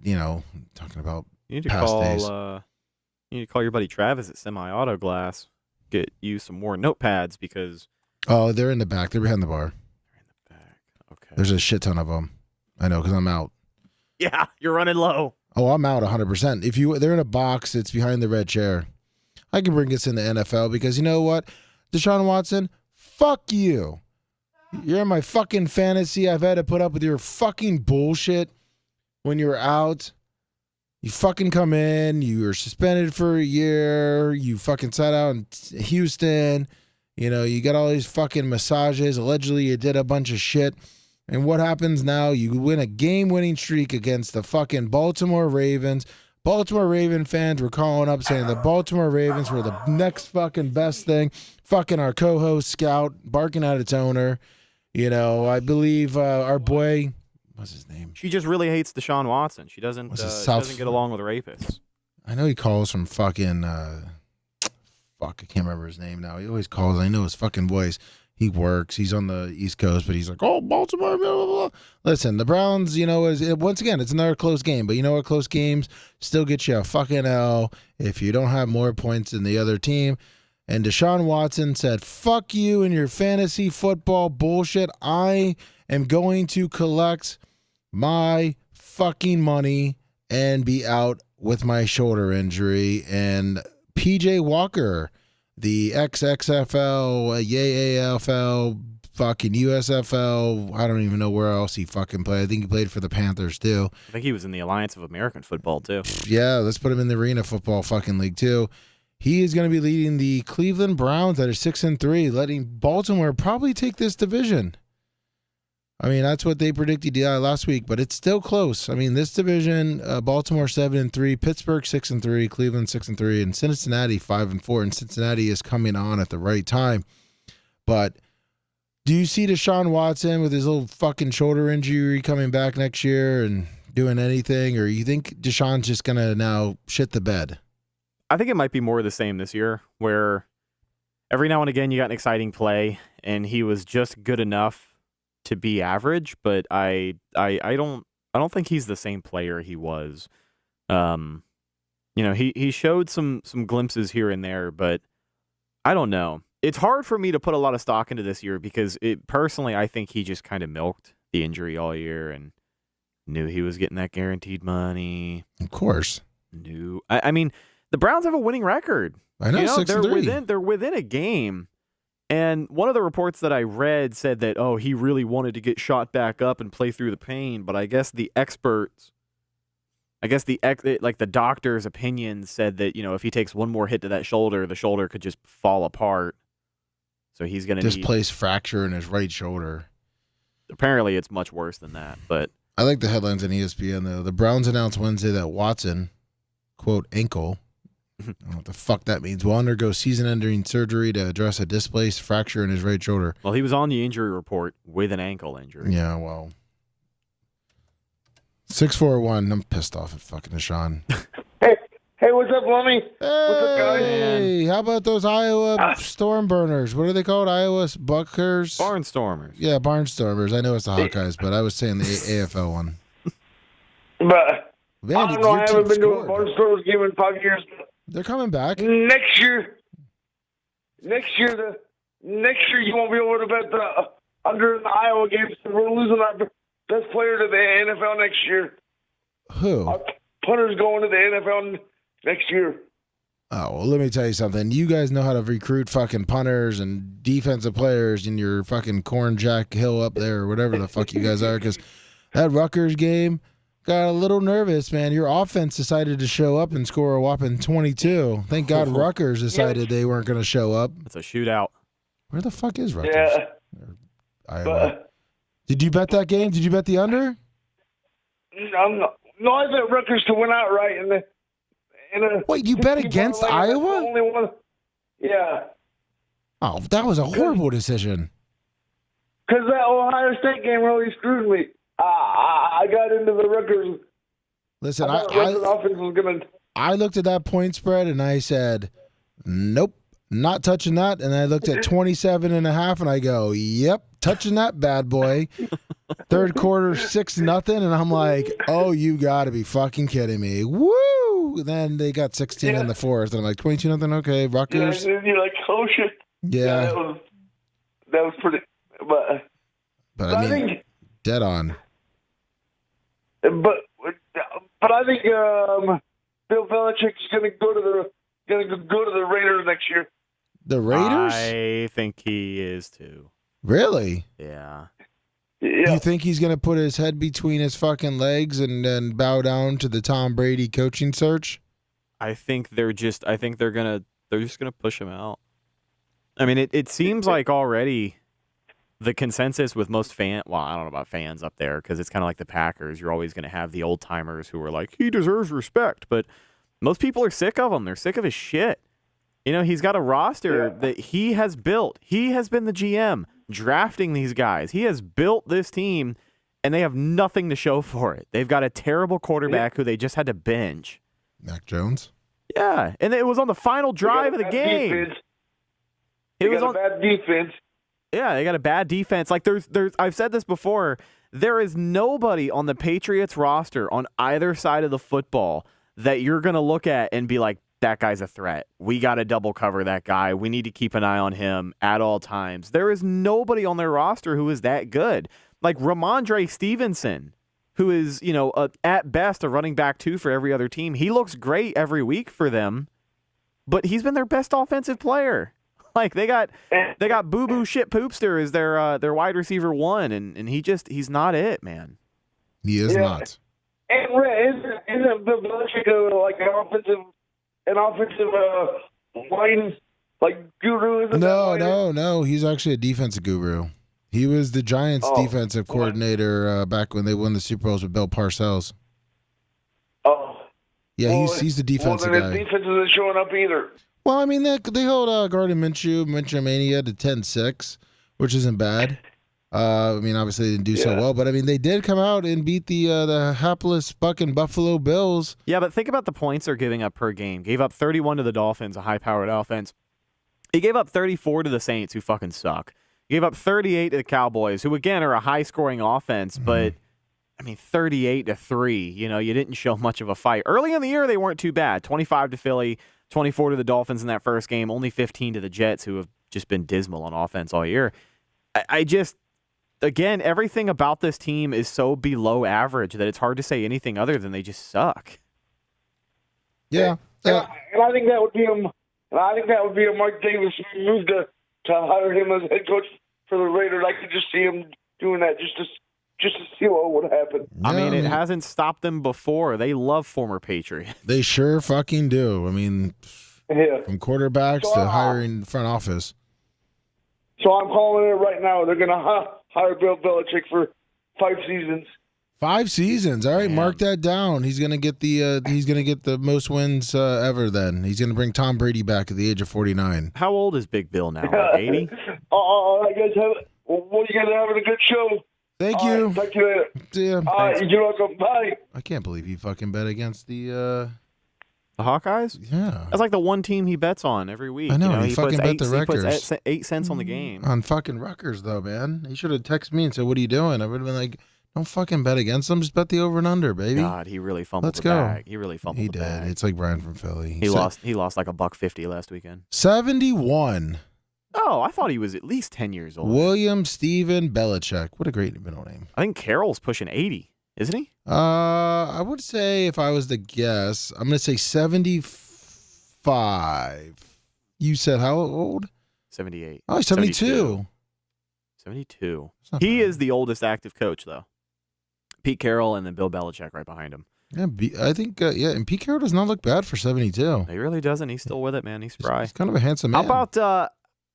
talking about past days. You need to call your buddy Travis at Semi Auto Glass. get you some more notepads because. Oh, they're in the back. They're behind the bar. Okay. There's a shit ton of them. I know because I'm out. Yeah, you're running low. Oh, I'm out 100%. They're in a box, it's behind the red chair. I can bring us in the NFL because you know what? Deshaun Watson, fuck you. You're in my fucking fantasy. I've had to put up with your fucking bullshit when you're out. You fucking come in. You were suspended for a year. You fucking sat out in Houston. You know, you got all these fucking massages. Allegedly, you did a bunch of shit. And what happens now? You win a game-winning streak against the fucking Baltimore Ravens. Baltimore Raven fans were calling up saying the Baltimore Ravens were the next fucking best thing. Fucking our co-host Scout barking at its owner. You know, I believe our boy, what's his name? She just really hates Deshaun Watson. She doesn't get along with rapists. I know he calls from fucking, fuck, I can't remember his name now. He always calls. I know his fucking voice. He works. He's on the East Coast, but he's like, oh, Baltimore, blah, blah, blah. Listen, the Browns, you know, once again, it's another close game. But you know what? Close games still get you a fucking L if you don't have more points than the other team. And Deshaun Watson said, fuck you and your fantasy football bullshit. I am going to collect my fucking money and be out with my shoulder injury. And PJ Walker, the XXFL, AFL, fucking USFL, I don't even know where else he fucking played. I think he played for the Panthers too. I think he was in the Alliance of American Football too. Yeah, let's put him in the Arena Football fucking league too. He is going to be leading the Cleveland Browns that are 6-3, letting Baltimore probably take this division. I mean, that's what they predicted last week, but it's still close. I mean, this division, Baltimore 7-3, Pittsburgh 6-3, Cleveland 6-3, and Cincinnati 5-4. And Cincinnati is coming on at the right time. But do you see Deshaun Watson with his little fucking shoulder injury coming back next year and doing anything, or you think Deshaun's just gonna now shit the bed? I think it might be more of the same this year, where every now and again you got an exciting play, and he was just good enough to be average, but I don't think he's the same player he was. He showed some glimpses here and there, but I don't know. It's hard for me to put a lot of stock into this year because personally I think he just kind of milked the injury all year and knew he was getting that guaranteed money. Of course. I mean, the Browns have a winning record. I know, 6-3. They're within a game. And one of the reports that I read said that, he really wanted to get shot back up and play through the pain. But I guess the experts, the doctor's opinion said that, if he takes one more hit to that shoulder, the shoulder could just fall apart. So he's going to displaced fracture in his right shoulder. Apparently it's much worse than that. But I like the headlines on ESPN, though. The Browns announced Wednesday that Watson, quote, ankle, I don't know what the fuck that means, will undergo season-ending surgery to address a displaced fracture in his right shoulder. Well, he was on the injury report with an ankle injury. Yeah, well. 641. I'm pissed off at fucking Deshaun. Hey, what's up, Lummy? Hey, what's up, guys? Hey, how about those Iowa storm burners? What are they called? Iowa Buckers? Barnstormers. Yeah, Barnstormers. I know it's the Hawkeyes, but I was saying the AFL one. But Man, I don't know. I haven't been to a scored. Barnstormers game in 5 years. They're coming back. Next year you won't be able to bet the under in the Iowa games. We're losing our best player to the NFL next year. Who? Our punter's going to the NFL next year. Oh, well, let me tell you something. You guys know how to recruit fucking punters and defensive players in your fucking Corn Jack Hill up there or whatever the fuck you guys are, because that Rutgers game got a little nervous, man. Your offense decided to show up and score a whopping 22. Thank God Rutgers decided they weren't going to show up. It's a shootout. Where the fuck is Rutgers? Yeah. Iowa. Did you bet that game? Did you bet the under? No, I bet Rutgers to win outright. Wait, you bet against Iowa? Only one. Yeah. Oh, that was a horrible decision. Because that Ohio State game really screwed me. I got into the Rutgers. Listen, Rutgers offense was gonna. I looked at that point spread and I said, nope, not touching that. And I looked at 27.5 and I go, yep, touching that bad boy. Third quarter, 6-0. And I'm like, oh, you got to be fucking kidding me. Woo! 22. Then they got 16 in the fourth, and I'm like 22 nothing. Okay, Yeah, Rutgers. and you're like, oh shit. Yeah, That was pretty. But I I mean, think. dead on. But I think Bill Belichick's going to go to the Raiders next year. The Raiders? I think he is too. Really? Yeah. Yeah. You think he's gonna put his head between his fucking legs and then bow down to the Tom Brady coaching search? I think they're just gonna push him out. I mean, it seems like already the consensus with most I don't know about fans up there, because it's kind of like the Packers. You're always going to have the old timers who are like, he deserves respect, but most people are sick of him. They're sick of his shit. You know, he's got a roster that he has built. He has been the GM drafting these guys. He has built this team, and they have nothing to show for it. They've got a terrible quarterback who they just had to bench. Mac Jones? Yeah, and it was on the final drive of the game. They got a bad defense. Yeah, they got a bad defense. Like there's I've said this before, there is nobody on the Patriots roster on either side of the football that you're going to look at and be like, that guy's a threat. We got to double cover that guy. We need to keep an eye on him at all times. There is nobody on their roster who is that good. Like Ramondre Stevenson, who is, at best a running back 2 for every other team. He looks great every week for them, but he's been their best offensive player. Like they got Boo Boo Shit Poopster as their wide receiver 1, and he's not it, man. He is not. And isn't Bill Belichick like an offensive line like guru? No. He's actually a defensive guru. He was the Giants' defensive coordinator back when they won the Super Bowls with Bill Parcells. Oh. Yeah, he's the defensive guy. His defense isn't showing up either. Well, I mean, they held Gardner Minshew Mania to 10-6, which isn't bad. I mean, obviously they didn't do so well, but I mean, they did come out and beat the hapless fucking Buffalo Bills. Yeah, but think about the points they're giving up per game. Gave up 31 to the Dolphins, a high-powered offense. He gave up 34 to the Saints, who fucking suck. He gave up 38 to the Cowboys, who again are a high-scoring offense, but I mean, 38-3. You didn't show much of a fight. Early in the year, they weren't too bad. 25 to Philly, 24 to the Dolphins in that first game, only 15 to the Jets, who have just been dismal on offense all year. Again, everything about this team is so below average that it's hard to say anything other than they just suck. Yeah. And I think that would be a Mark Davis move to hire him as head coach for the Raiders. I could just see him doing that just to see what would happen. I mean, it hasn't stopped them before. They love former Patriots. They sure fucking do. I mean, from quarterbacks to hiring front office. So I'm calling it right now. They're going to hire Bill Belichick for 5 seasons. 5 seasons. All right, Man. mark that down. He's gonna get the most wins ever. Then he's gonna bring Tom Brady back at the age of 49. How old is Big Bill now? Like 80? All right, guys. You guys are having a good show. Thank All you. right, talk to you later. See ya. All right, you're welcome. Bye. I can't believe he fucking bet against the. The Hawkeyes? Yeah. That's like the one team he bets on every week. I know, he he fucking puts bet the Rutgers. He puts 8 cents on the game. On fucking Rutgers though, man. He should have texted me and said, "What are you doing?" I would have been like, "Don't fucking bet against them. Just bet the over and under, baby." God, he really fumbled Let's the go. bag. He really fumbled He the did. bag. It's like Brian from Philly. He lost like $1.50 last weekend. 71. Oh, I thought he was at least 10 years old. William Steven Belichick. What a great middle name. I think Carroll's pushing 80, isn't he? I would say if I was to guess, I'm gonna say 75. You said how old? 78. Oh, 72. 72. That's not He bad. is the oldest active coach, though. Pete Carroll and then Bill Belichick right behind him. Yeah, I think and Pete Carroll does not look bad for 72. He really doesn't. He's still with it, man. He's spry. He's kind of a handsome man. How about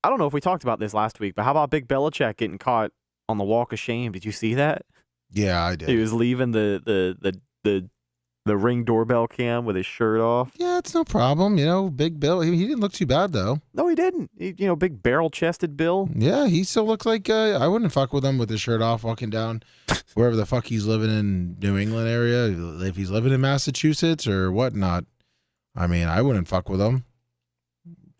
I don't know if we talked about this last week, but how about Big Belichick getting caught on the walk of shame? Did you see that? Yeah, I did. He was leaving the Ring doorbell cam with his shirt off. Yeah, it's no problem. Big Bill. He didn't look too bad though. No, he didn't. Big barrel-chested Bill. Yeah, he still looks like I wouldn't fuck with him with his shirt off walking down wherever the fuck he's living in New England area. If he's living in Massachusetts or whatnot, I mean, I wouldn't fuck with him.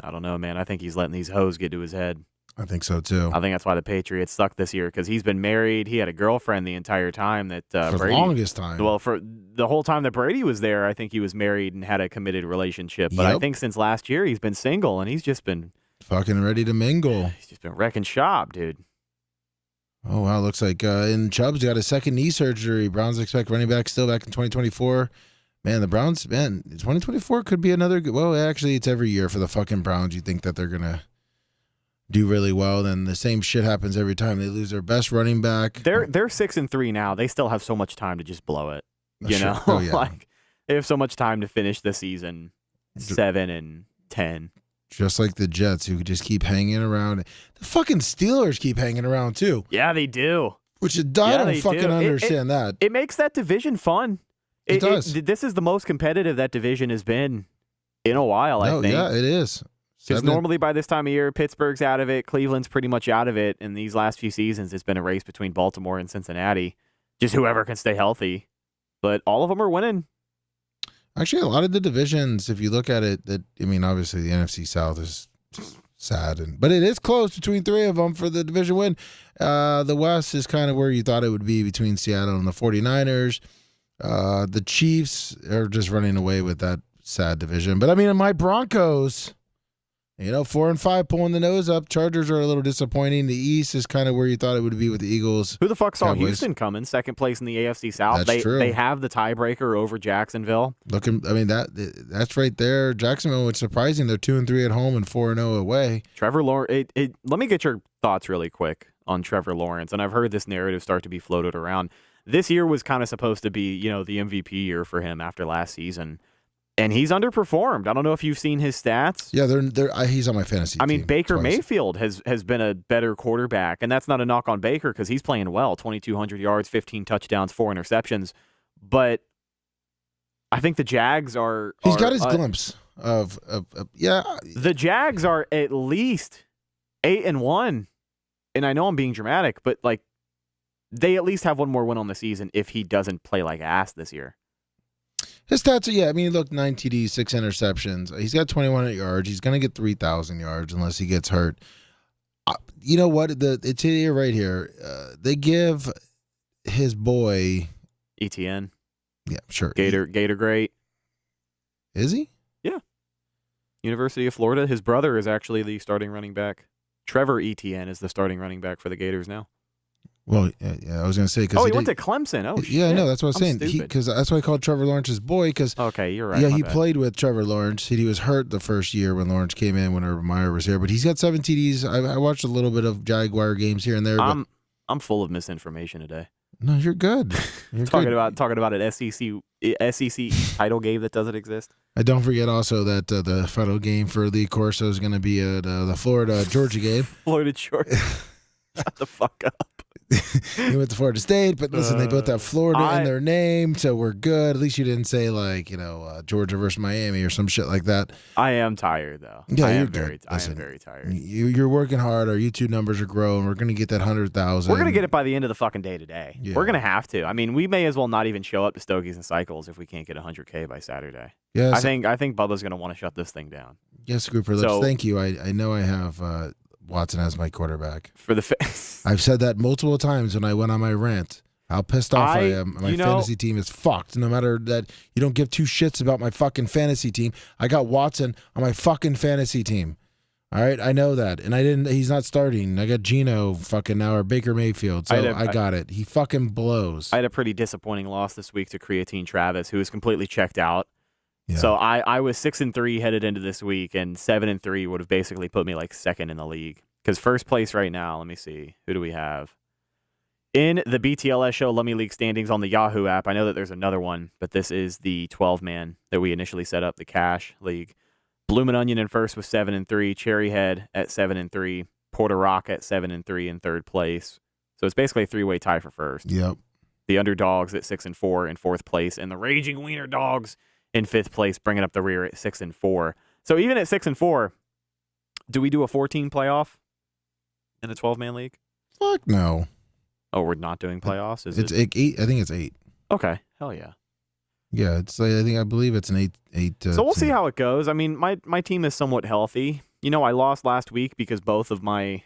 I don't know, man. I think he's letting these hoes get to his head. I think so too. I think that's why the Patriots suck this year because he's been married. He had a girlfriend the entire time that For the Brady. longest time. Well, for the whole time that Brady was there, I think he was married and had a committed relationship. But I Yep. think since last year, he's been single and he's just been Fucking ready to mingle. wrecking shop, dude. Oh, wow. Looks like and Chubb's got a second knee surgery. Browns expect running back still back in 2024. Man, the Browns, 2024 could be another good. Well, actually, it's every year for the fucking Browns. You think that they're going to do really well, then the same shit happens every time. They lose their best running back. They're 6-3 now. They still have so much time to just blow it. You Sure. know, Oh, yeah. like they have so much time to finish the season 7-10. Just like the Jets, who just keep hanging around. The fucking Steelers keep hanging around, too. Yeah, they do. Which I Yeah, don't they fucking do. understand that. It makes that division fun. It does. This is the most competitive that division has been in a while, I No, think. yeah, it is. Because normally by this time of year, Pittsburgh's out of it, Cleveland's pretty much out of it. In these last few seasons, it's been a race between Baltimore and Cincinnati. Just whoever can stay healthy. But all of them are winning. Actually, a lot of the divisions, if you look at it, obviously the NFC South is sad, but it is close between three of them for the division win. The West is kind of where you thought it would be between Seattle and the 49ers. The Chiefs are just running away with that sad division. But, my Broncos, 4-5 pulling the nose up. Chargers are a little disappointing. The East is kind of where you thought it would be with the Eagles. Who the fuck saw Cowboys. Houston coming? Second place in the AFC South. That's true. They have the tiebreaker over Jacksonville. That's right there. Jacksonville, what's surprising, they're 2-3 at home and 4-0 away. Trevor Lawrence. Let me get your thoughts really quick on Trevor Lawrence. And I've heard this narrative start to be floated around. This year was kind of supposed to be, the MVP year for him after last season. And he's underperformed. I don't know if you've seen his stats. Yeah, he's on my fantasy team. Baker twice. Mayfield has been a better quarterback, and that's not a knock on Baker because he's playing well. 2,200 yards, 15 touchdowns, 4 interceptions. But I think the Jags are. He's got his glimpse of yeah. The Jags are at least 8-1, and I know I'm being dramatic, but they at least have one more win on the season if he doesn't play like ass this year. His stats are, look, 9 TDs, 6 interceptions. He's got 2,100 yards. He's going to get 3,000 yards unless he gets hurt. You know what? It's here right here. They give his boy ETN. Yeah, sure. Gator great. Is he? Yeah. University of Florida. His brother is actually the starting running back. Trevor Etienne is the starting running back for the Gators now. Well, yeah, I was going to say because he went to Clemson. Oh, shit. Yeah, no, that's what I was saying. Stupid. Because that's why I called Trevor Lawrence his boy. Because okay, you're right. Yeah, he played with Trevor Lawrence. He was hurt the first year when Lawrence came in when Urban Meyer was here. But he's got 7 TDs. I watched a little bit of Jaguar games here and there. I'm full of misinformation today. No, you're good. You're talking good. about an SEC title game that doesn't exist. And don't forget also that the final game for Lee Corso is going to be at the Florida Georgia game. Florida Georgia. Shut the fuck up. He went to Florida State, but listen, they both have Florida in their name, so we're good. At least you didn't say Georgia versus Miami or some shit like that. I am tired though. Yeah, you're good. I Listen, am very tired. You're working hard. Our YouTube numbers are growing. We're going to get that 100,000. We're gonna get it by the end of the fucking day today. Yeah. We're gonna have to. We may as well not even show up to Stogies and Cycles if we can't get 100K by Saturday. Yes, I think Bubba's gonna want to shut this thing down. Yes, Grouper Lips. Thank you. I know I have Watson as my quarterback. For the I've said that multiple times when I went on my rant. How pissed off I am. My fantasy team is fucked. No matter that you don't give two shits about my fucking fantasy team. I got Watson on my fucking fantasy team. All right, I know that. And he's not starting. I got Geno fucking now or Baker Mayfield. So I got it. He fucking blows. I had a pretty disappointing loss this week to Creatine Travis, who is completely checked out. Yeah. So I was 6-3 headed into this week, and 7-3 would have basically put me second in the league. Because first place right now, let me see, who do we have? In the BTLS show Lummy League standings on the Yahoo app, I know that there's another one, but this is the 12-man that we initially set up, the Cash League. Bloomin' Onion in first with 7-3, Cherryhead at 7-3, Porter Rock at 7-3 in third place. So it's basically a 3-way tie for first. Yep. The Underdogs at 6-4 in fourth place, and the Raging Wiener Dogs in fifth place, bringing up the rear at 6-4. So even at 6-4, do we do a 14 playoff in a 12-man league? Fuck no. Oh, we're not doing playoffs? It's 8. I think it's 8. Okay. Hell yeah. Yeah, it's I believe it's an 8. So we'll see how it goes. My team is somewhat healthy. I lost last week because both of my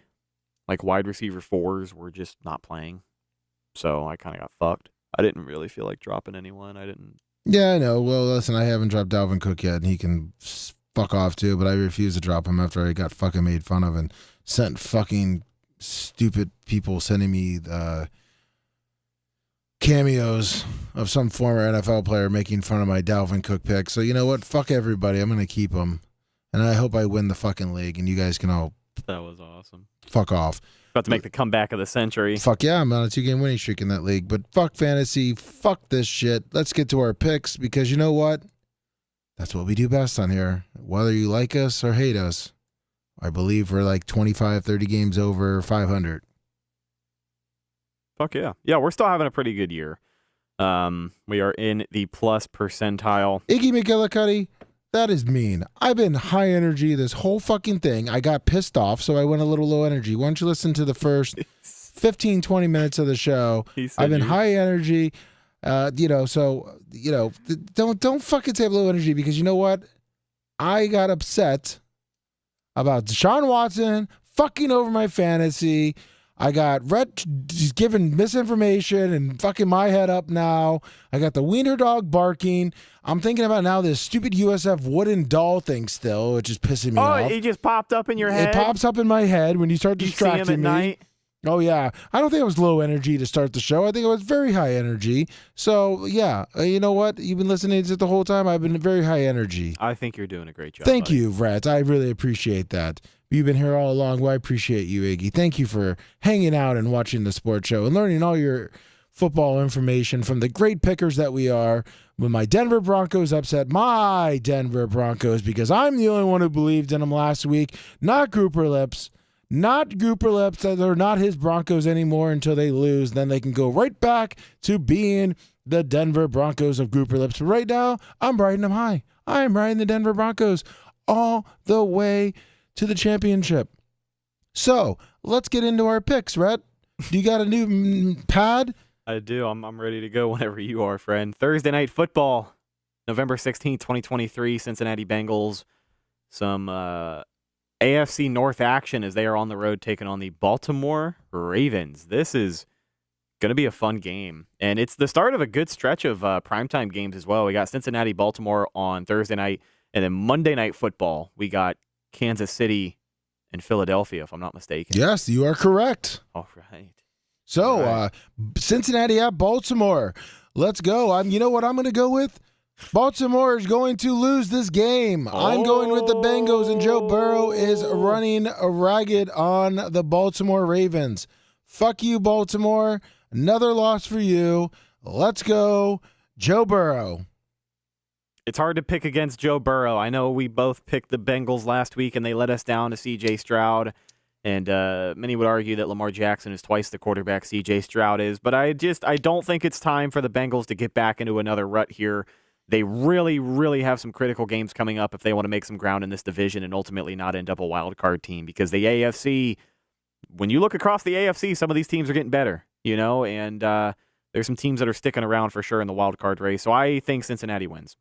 Like wide receiver 4s were just not playing. So I kind of got fucked. I didn't really feel like dropping anyone. I didn't. Yeah, I know. Well, listen, I haven't dropped Dalvin Cook yet, and he can fuck off too, but I refuse to drop him after I got fucking made fun of and sent fucking stupid people sending me cameos of some former NFL player making fun of my Dalvin Cook pick. So you know what? Fuck everybody. I'm going to keep him. And I hope I win the fucking league, and you guys can all That was awesome. fuck off. About to make the comeback of the century. Fuck yeah, I'm on a 2-game winning streak in that league. But fuck fantasy, fuck this shit. Let's get to our picks because you know what? That's what we do best on here. Whether you like us or hate us, I believe we're like 25, 30 games over 500. Fuck yeah. Yeah, we're still having a pretty good year. We are in the plus percentile. Iggy McGillicuddy, that is mean. I've been high energy this whole fucking thing. I got pissed off, so I went a little low energy. Why don't you listen to the first 15, 20 minutes of the show? I've been high energy. Don't fucking say I'm low energy because you know what? I got upset about Deshaun Watson fucking over my fantasy. I got Rhett just giving misinformation and fucking my head up now. I got the wiener dog barking. I'm thinking about now this stupid USF wooden doll thing still, which is pissing me off. Oh, it just popped up in your head? It pops up in my head when you start distracting me. See him at night? Oh, yeah. I don't think I was low energy to start the show. I think I was very high energy. So, yeah, you know what? You've been listening to it the whole time. I've been very high energy. I think you're doing a great job. Thank you, Rhett. I really appreciate that. You've been here all along. Well, I appreciate you, Iggy. Thank you for hanging out and watching the sports show and learning all your football information from the great pickers that we are. When my Denver Broncos upset my Denver Broncos because I'm the only one who believed in them last week, not Grouper Lips. Not Grouper Lips. They're not his Broncos anymore until they lose. Then they can go right back to being the Denver Broncos of Grouper Lips. But right now, I'm riding them high. I'm riding the Denver Broncos all the way to the championship. So let's get into our picks, Rhett. Do you got a new pad? I do. I'm ready to go whenever you are, friend. Thursday night football, November 16th, 2023, Cincinnati Bengals. Some AFC North action as they are on the road taking on the Baltimore Ravens. This is going to be a fun game, and it's the start of a good stretch of primetime games as well. We got Cincinnati, Baltimore on Thursday night, and then Monday Night Football, we got Kansas City and Philadelphia, if I'm not mistaken. Yes, you are correct. All right. So, Cincinnati at Baltimore. Let's go. You know what I'm going to go with? Baltimore is going to lose this game. I'm going with the Bengals, and Joe Burrow is running ragged on the Baltimore Ravens. Fuck you, Baltimore. Another loss for you. Let's go, Joe Burrow. It's hard to pick against Joe Burrow. I know we both picked the Bengals last week, and they let us down to C.J. Stroud. And many would argue that Lamar Jackson is twice the quarterback C.J. Stroud is. But I don't think it's time for the Bengals to get back into another rut here. They really, really have some critical games coming up if they want to make some ground in this division and ultimately not end up a wild card team. Because the AFC, when you look across the AFC, some of these teams are getting better, and there's some teams that are sticking around for sure in the wild card race. So I think Cincinnati wins.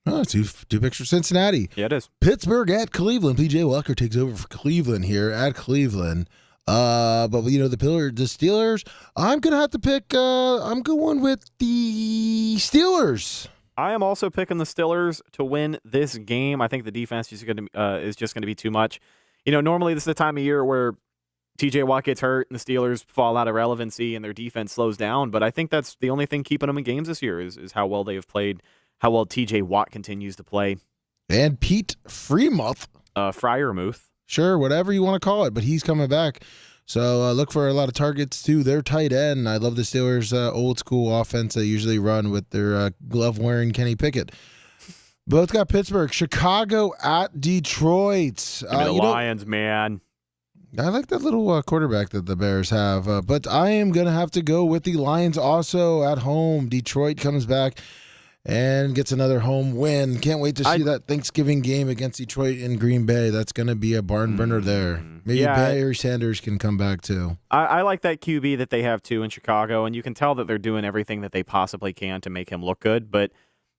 Oh, two picks for Cincinnati. Yeah, it is. Pittsburgh at Cleveland. PJ Walker takes over for Cleveland here at Cleveland. But the Steelers, I'm going to have to pick, I'm going with the Steelers. I am also picking the Steelers to win this game. I think the defense is just going to be too much. Normally this is the time of year where TJ Watt gets hurt and the Steelers fall out of relevancy and their defense slows down. But I think that's the only thing keeping them in games this year is how well they have played, how well TJ Watt continues to play. And Pete Freiermuth. Freiermuth. Sure, whatever you want to call it, but he's coming back. So look for a lot of targets to their tight end. I love the Steelers' old school offense they usually run with their glove-wearing Kenny Pickett. Both got Pittsburgh. Chicago at Detroit. The Lions, man. I like that little quarterback that the Bears have, but I am going to have to go with the Lions also at home. Detroit comes back and gets another home win. Can't wait to see that Thanksgiving game against Detroit in Green Bay. That's going to be a barn burner there. Maybe Barry Sanders can come back too. I like that QB that they have too in Chicago, and you can tell that they're doing everything that they possibly can to make him look good, but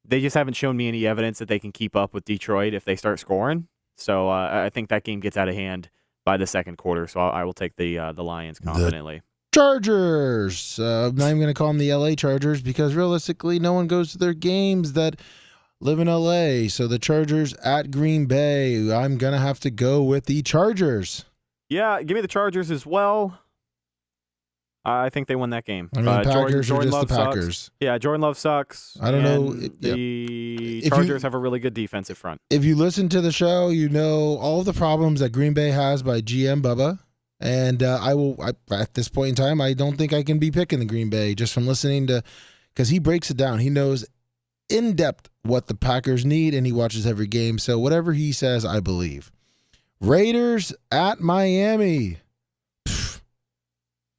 they just haven't shown me any evidence that they can keep up with Detroit if they start scoring. So I think that game gets out of hand by the second quarter. So I will take the Lions confidently. Chargers. I'm not even going to call them the LA Chargers because realistically, no one goes to their games that live in LA. So the Chargers at Green Bay. I'm going to have to go with the Chargers. Yeah, give me the Chargers as well. I think they win that game. I mean, Packers Jordan are just Love the Packers. Sucks. Yeah, Jordan Love sucks. I don't know. The Chargers have a really good defensive front. If you listen to the show, you know all the problems that Green Bay has by GM Bubba. And at this point in time, I don't think I can be picking the Green Bay just from listening to, because he breaks it down. He knows in depth what the Packers need, and he watches every game. So whatever he says, I believe. Raiders at Miami.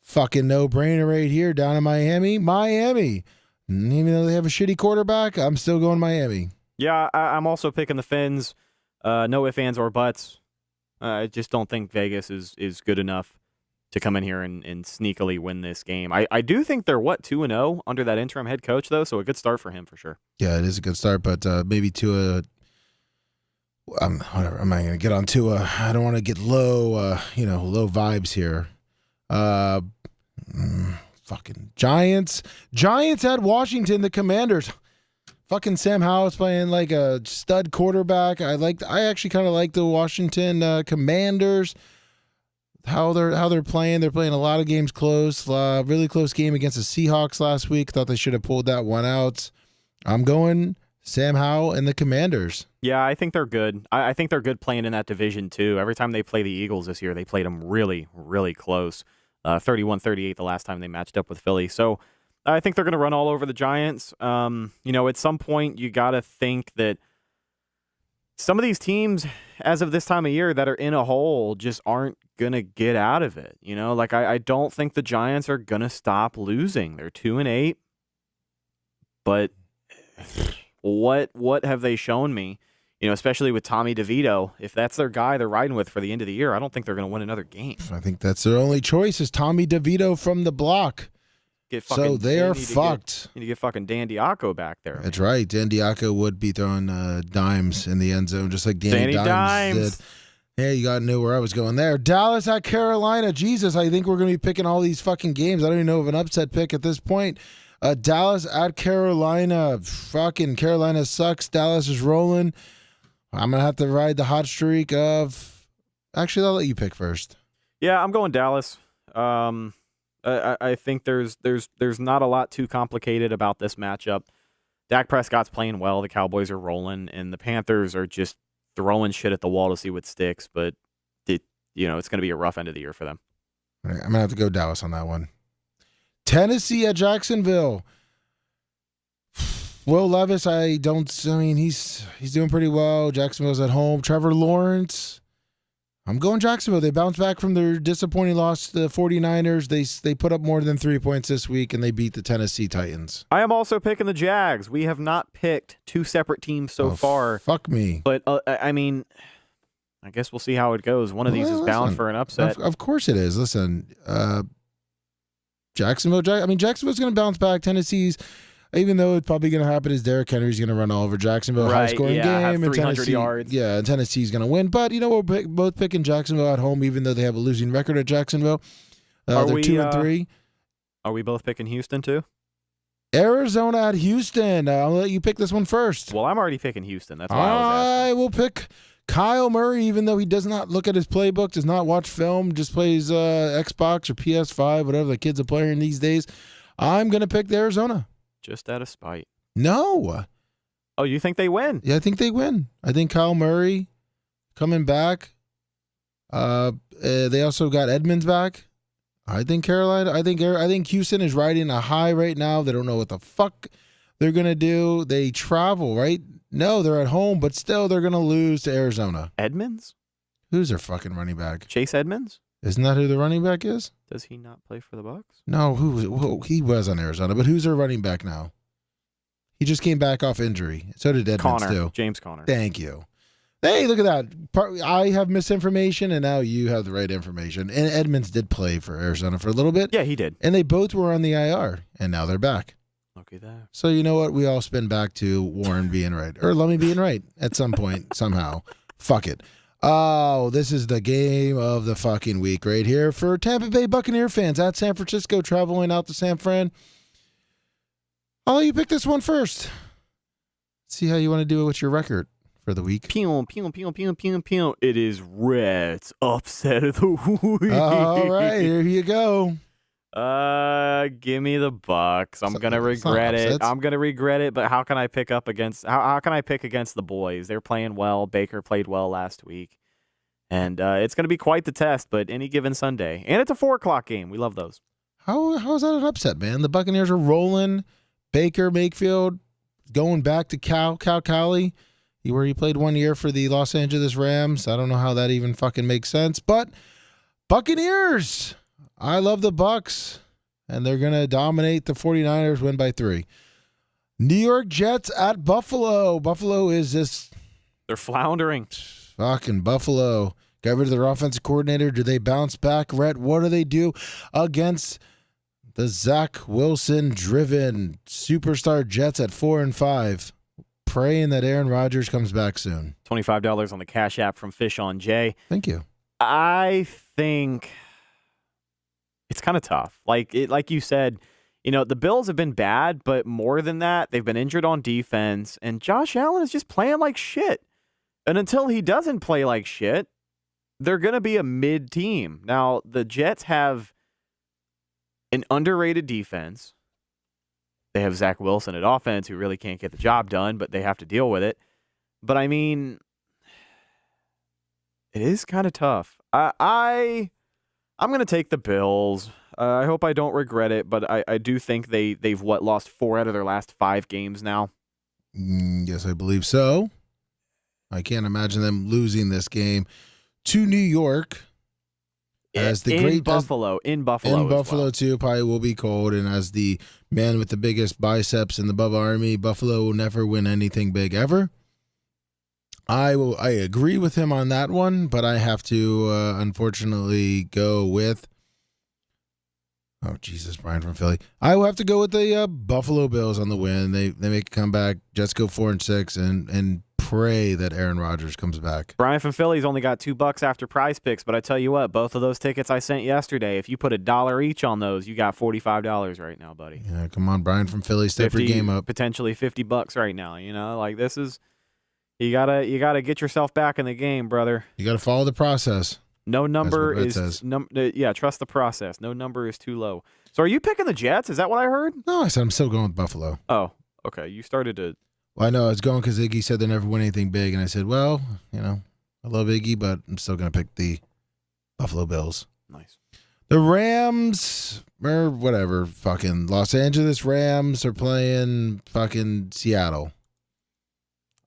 Fucking no-brainer right here down in Miami. Miami. Even though they have a shitty quarterback, I'm still going Miami. Yeah, I'm also picking the Fins. No ifs, ands, or buts. I just don't think Vegas is good enough to come in here and sneakily win this game. I do think they're, 2-0 under that interim head coach, though, so a good start for him for sure. Yeah, it is a good start, but maybe Tua, whatever, I'm not going to get on Tua. I don't want to get low, low vibes here. Fucking Giants. Giants at Washington, the Commanders. Fucking Sam Howell's playing like a stud quarterback. I actually kind of like the Washington Commanders. How they're playing. They're playing a lot of games close. Really close game against the Seahawks last week. Thought they should have pulled that one out. I'm going Sam Howell and the Commanders. Yeah, I think they're good. I think they're good playing in that division too. Every time they play the Eagles this year, they played them really, really close. 31-38 the last time they matched up with Philly. So I think they're going to run all over the Giants. At some point you got to think that some of these teams, as of this time of year, that are in a hole just aren't going to get out of it. I don't think the Giants are going to stop losing. They're 2-8. But what have they shown me? Especially with Tommy DeVito, if that's their guy they're riding with for the end of the year, I don't think they're going to win another game. I think that's their only choice is Tommy DeVito from the block. So they are fucked. You need to get fucking Dan Diaco back there. That's right. Dan Diaco would be throwing dimes in the end zone, just like Danny Dimes did. Yeah, you got to know where I was going there. Dallas at Carolina. Jesus, I think we're going to be picking all these fucking games. I don't even know of an upset pick at this point. Dallas at Carolina. Fucking Carolina sucks. Dallas is rolling. I'm going to have to ride the hot streak of... Actually, I'll let you pick first. Yeah, I'm going Dallas. I think there's not a lot too complicated about this matchup. Dak Prescott's playing well. The Cowboys are rolling, and the Panthers are just throwing shit at the wall to see what sticks. But it's going to be a rough end of the year for them. All right, I'm going to have to go Dallas on that one. Tennessee at Jacksonville. Will Levis, he's doing pretty well. Jacksonville's at home. Trevor Lawrence. I'm going Jacksonville. They bounced back from their disappointing loss to the 49ers. They put up more than 3 points this week, and they beat the Tennessee Titans. I am also picking the Jags. We have not picked two separate teams so far. Fuck me. But, I guess we'll see how it goes. One of these is bound for an upset. Of course it is. Listen, Jacksonville's going to bounce back. Tennessee's, even though it's probably going to happen, is Derrick Henry's going to run all over Jacksonville. Right, high-scoring game. Have and 300 yards. Yeah, and Tennessee's going to win. But, we're both picking Jacksonville at home, even though they have a losing record at Jacksonville. They're 2-3. Are we both picking Houston, too? Arizona at Houston. I'll let you pick this one first. Well, I'm already picking Houston. That's why I was asking. I will pick Kyle Murray, even though he does not look at his playbook, does not watch film, just plays Xbox or PS5, whatever the kids are playing these days. I'm going to pick Arizona. Just out of spite. No. Oh, you think they win? Yeah, I think they win. I think Kyle Murray coming back. They also got Edmonds back. I think Houston is riding a high right now. They don't know what the fuck they're going to do. They travel, right? No, they're at home, but still they're going to lose to Arizona. Edmonds? Who's their fucking running back? Chase Edmonds? Isn't that who the running back is? Does he not play for the Bucs? No, he was on Arizona, but who's their running back now? He just came back off injury. So did Edmonds too. James Conner. Thank you. Hey, look at that. I have misinformation, and now you have the right information. And Edmonds did play for Arizona for a little bit. Yeah, he did. And they both were on the IR, and now they're back. Look at that. So you know what? We all spin back to Warren being right, or Lummy being right at some point, somehow. Fuck it. Oh, this is the game of the fucking week right here for Tampa Bay Buccaneer fans at San Francisco traveling out to San Fran. I'll let you pick this one first. See how you want to do it with your record for the week. Pew, pew, pew, pew, pew, pew. It is Rhett's upset of the week. All right, here you go. Give me the Bucks. I'm gonna regret it. I'm gonna regret it. But how can I pick up against? How can I pick against the boys? They're playing well. Baker played well last week, and it's gonna be quite the test. But any given Sunday, and it's a 4:00 game. We love those. How is that an upset, man? The Buccaneers are rolling. Baker Mayfield going back to Cal Cali, where he played 1 year for the Los Angeles Rams. I don't know how that even fucking makes sense, but Buccaneers. I love the Bucks, and they're going to dominate the 49ers, win by 3. New York Jets at Buffalo. Buffalo is just... They're floundering. Fucking Buffalo. Got rid of their offensive coordinator. Do they bounce back, Rhett? What do they do against the Zach Wilson-driven superstar Jets at 4-5? Praying that Aaron Rodgers comes back soon. $25 on the Cash App from Fish on Jay. Thank you. I think... It's kind of tough. Like you said, the Bills have been bad, but more than that, they've been injured on defense, and Josh Allen is just playing like shit. And until he doesn't play like shit, they're going to be a mid team. Now, the Jets have an underrated defense. They have Zach Wilson at offense, who really can't get the job done, but they have to deal with it. But I mean, it is kind of tough. I'm going to take the Bills. I hope I don't regret it, but I do think they've lost 4 out of their last 5 games now. Yes, I believe so. I can't imagine them losing this game to New York. As the in Buffalo too, probably will be cold. And as the man with the biggest biceps in the Bubba Army, Buffalo will never win anything big ever. I agree with him on that one, but I have to unfortunately go with. Oh Jesus, Brian from Philly. I will have to go with the Buffalo Bills on the win. They make a comeback. Jets go 4-6 and pray that Aaron Rodgers comes back. Brian from Philly's only got $2 after Prize Picks, but I tell you what, both of those tickets I sent yesterday, if you put $1 each on those, you got $45 right now, buddy. Yeah, come on, Brian from Philly, step your game up. Potentially $50 right now. Like this is. You gotta get yourself back in the game, brother. You gotta follow the process. No number is trust the process. No number is too low. So are you picking the Jets? Is that what I heard? No, I said I'm still going with Buffalo. Oh, okay. You started to. Well, I know I was going because Iggy said they never win anything big, and I said, well, I love Iggy, but I'm still gonna pick the Buffalo Bills. Nice. The Rams or whatever, fucking Los Angeles Rams are playing fucking Seattle.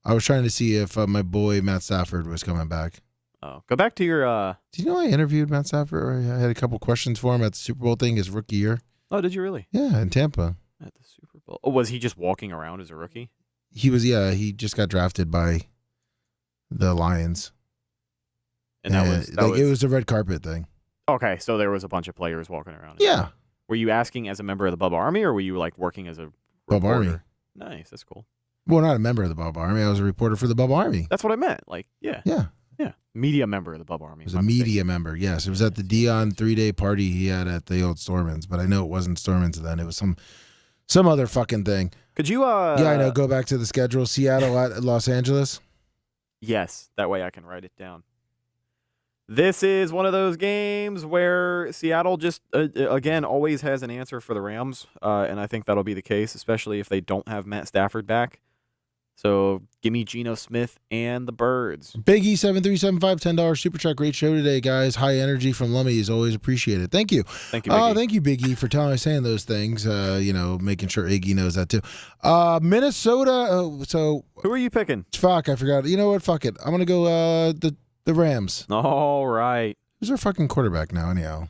I was trying to see if my boy Matt Stafford was coming back. Oh, go back to your. Do you know I interviewed Matt Stafford? I had a couple questions for him at the Super Bowl thing, his rookie year. Oh, did you really? Yeah, in Tampa. At the Super Bowl. Oh, was he just walking around as a rookie? He was. Yeah, he just got drafted by the Lions. And it was a red carpet thing. Okay, so there was a bunch of players walking around. Yeah. Were you asking as a member of the Bubba Army, or were you like working as a Bubba reporter? Army? Nice, that's cool. Well, not a member of the Bubba Army. I was a reporter for the Bubba Army. That's what I meant. Like, yeah. Media member of the Bubba Army. It was a media member, yes. It was at the Dion 3-day party he had at the old Stormins, but I know it wasn't Stormins then. It was some other fucking thing. Could you Yeah, I know. Go back to the schedule. Seattle at Los Angeles. Yes, that way I can write it down. This is one of those games where Seattle just, again, always has an answer for the Rams, and I think that'll be the case, especially if they don't have Matt Stafford back. So give me Geno Smith and the Birds. Big E7375, $10 super chat. Great show today, guys. High energy from Lummy is always appreciated. Thank you. Thank you, Big E. Thank you, Big E, for saying those things. Making sure Iggy knows that too. Minnesota. So who are you picking? Fuck, I forgot. You know what? Fuck it. I'm gonna go the Rams. All right. Who's their fucking quarterback now? Anyhow,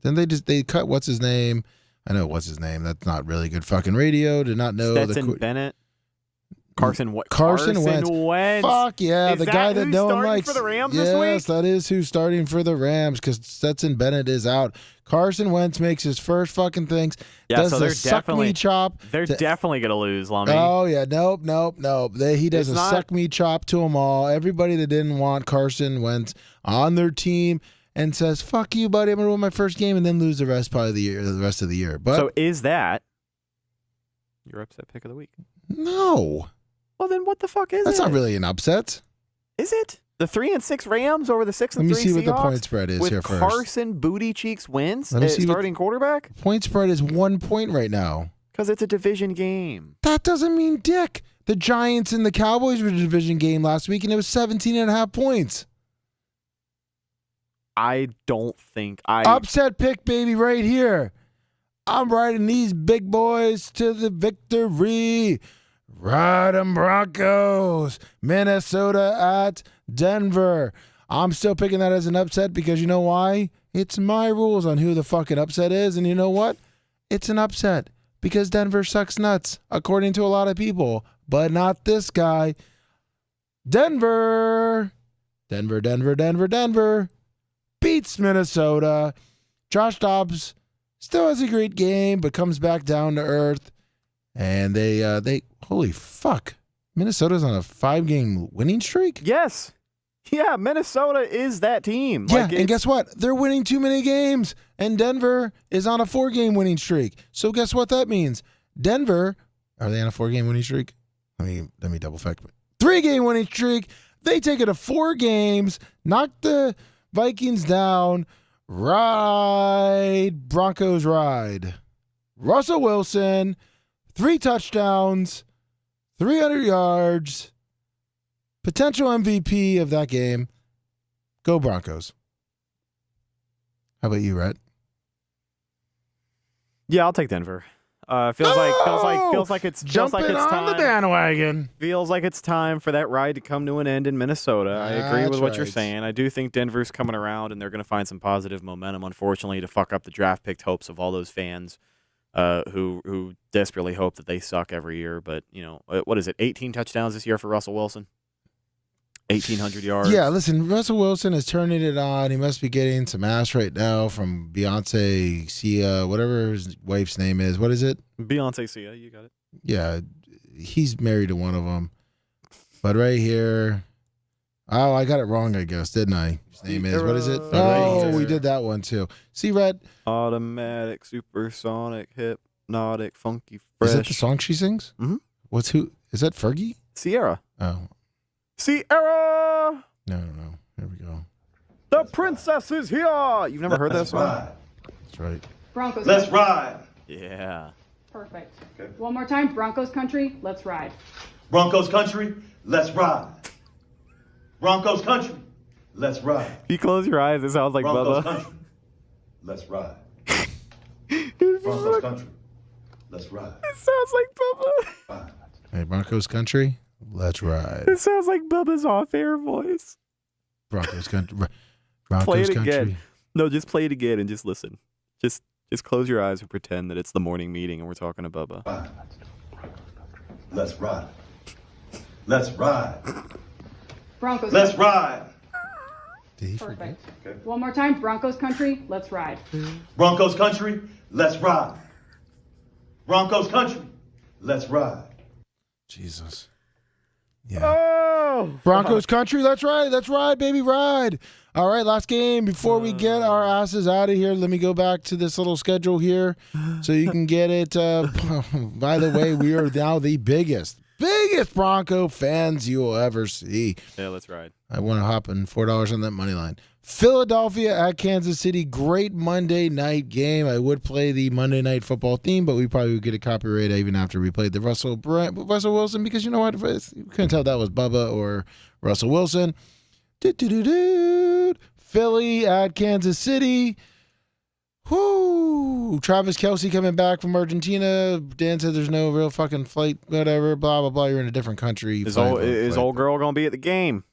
then they cut what's his name. I know what's his name. That's not really good fucking radio. Did not know Stetson Bennett. Carson Wentz. Fuck yeah, Is the guy that who's no one starting likes. for the Rams yes, this week? that is who's starting for the Rams because Stetson Bennett is out. Carson Wentz makes his first fucking things. Yeah, does so the they're suck me chop. They're definitely gonna lose, Lummy. Oh yeah, nope. He does It's a not- suck me chop to them all. Everybody that didn't want Carson Wentz on their team and says, "Fuck you, buddy. I'm gonna win my first game and then lose the rest of the year." But So is that your upset pick of the week? no, Well, then what the fuck is that's it? not really an upset. Is it the 3-6 Rams over the 6-3 Let me see Seahawks what the point spread is with here first. Carson Booty Cheeks wins Let me at see what- starting quarterback? Point spread is 1 point right now. Because it's a division game. That doesn't mean dick. The Giants and the Cowboys were a division game last week, and it was 17.5 points. I don't think Upset pick, baby, right here. I'm riding these big boys to the victory. Ride 'em Broncos. Minnesota at Denver. I'm still picking that as an upset because you know why? It's my rules on who the fucking upset is, and you know what? It's an upset because Denver sucks nuts, according to a lot of people, but not this guy. Denver beats Minnesota. Josh Dobbs still has a great game, but comes back down to earth. And they holy fuck, Minnesota's on a 5-game winning streak. Yes. Yeah, Minnesota is that team. Yeah, Like, and guess what? They're winning too many games, and Denver is on a 4-game winning streak. So guess what that means? Denver, are they on a 4-game winning streak? Let me double check. 3-game winning streak. They take it to 4 games, knock the Vikings down. Ride, Broncos ride. Russell Wilson, 3 touchdowns, 300 yards, potential MVP of that game. Go Broncos. How about you, Rhett? Yeah, I'll take Denver. Feels like it's Jumping on time. the bandwagon. Feels like it's time for that ride to come to an end in Minnesota. I agree with That's what you're right. saying. I do think Denver's coming around, and they're going to find some positive momentum. Unfortunately, to fuck up the draft picked hopes of all those fans who desperately hope that they suck every year. But what is it? 18 touchdowns this year for Russell Wilson. 1,800 yards. Yeah, listen, Russell Wilson is turning it on. He must be getting some ass right now from Beyonce, Sia, whatever his wife's name is. What is it? Beyonce, Sia, you got it. Yeah, he's married to one of them. But right here, oh, I got it wrong, I guess, didn't I? His name is, what is it? Oh, we did that one too. See, Rhett? Automatic, supersonic, hypnotic, funky, fresh. Is that the song she sings? Mhm. Is that Fergie? Sierra. Oh, Sierra! no. Here we go. The princess is here! You've never heard that song? That's right. Broncos. Let's ride. Yeah. Perfect. Okay. One more time. Broncos country. Let's ride. Broncos country, let's ride. Broncos country, let's ride. If you close your eyes, it sounds like Broncos Bubba. country, let's ride. Broncos country, let's ride. It sounds like Bubba. Ride. Hey, Broncos country, let's ride. It sounds like Bubba's off-air voice. Broncos country. Play Broncos it country. again. No, just play it again and just listen. Just close your eyes and pretend that it's the morning meeting and we're talking to Bubba. Ride. Let's ride. Let's ride. Broncos. Let's ride. Did he forget? Perfect. Okay. One more time. Broncos country. Let's ride. Broncos country, let's ride. Broncos country, let's ride. Jesus. Yeah. Oh! Broncos country, let's ride, baby, ride. All right, last game before we get our asses out of here. Let me go back to this little schedule here so you can get it. By the way, we are now the biggest Bronco fans you will ever see. Yeah, let's ride. I want to hop in $4 on that money line. Philadelphia at Kansas City, great Monday night game. I would play the Monday Night Football theme, but we probably would get a copyright even after we played the Russell Wilson, because you know what? You couldn't tell if that was Bubba or Russell Wilson. Philly at Kansas City. Whoo! Travis Kelce coming back from Argentina. Dan said there's no real fucking flight, whatever, blah, blah, blah. You're in a different country. Is old girl going to be at the game?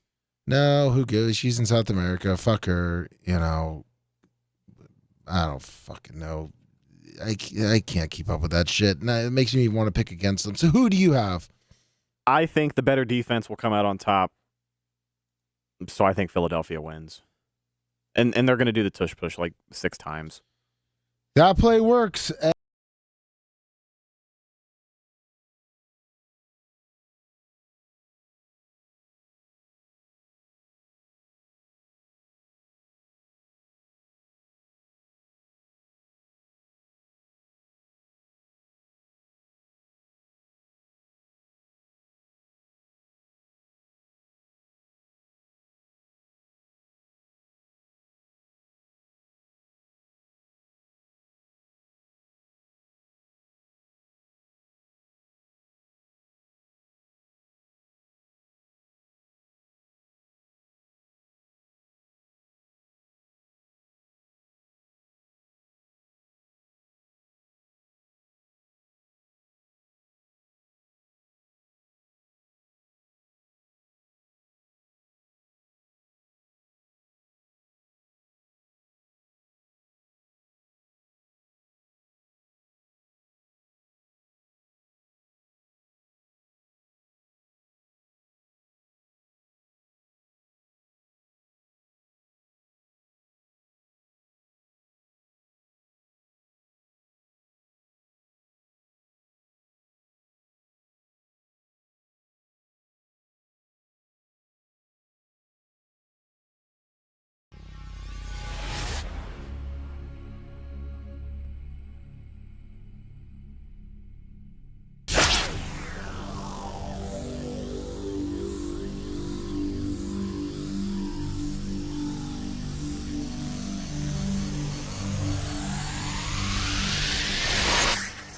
No, who gives? She's in South America. Fuck her. You know, I don't fucking know. I can't keep up with that shit. And it makes me want to pick against them. So who do you have? I think the better defense will come out on top. So I think Philadelphia wins. And they're going to do the tush push like 6 times. That play works.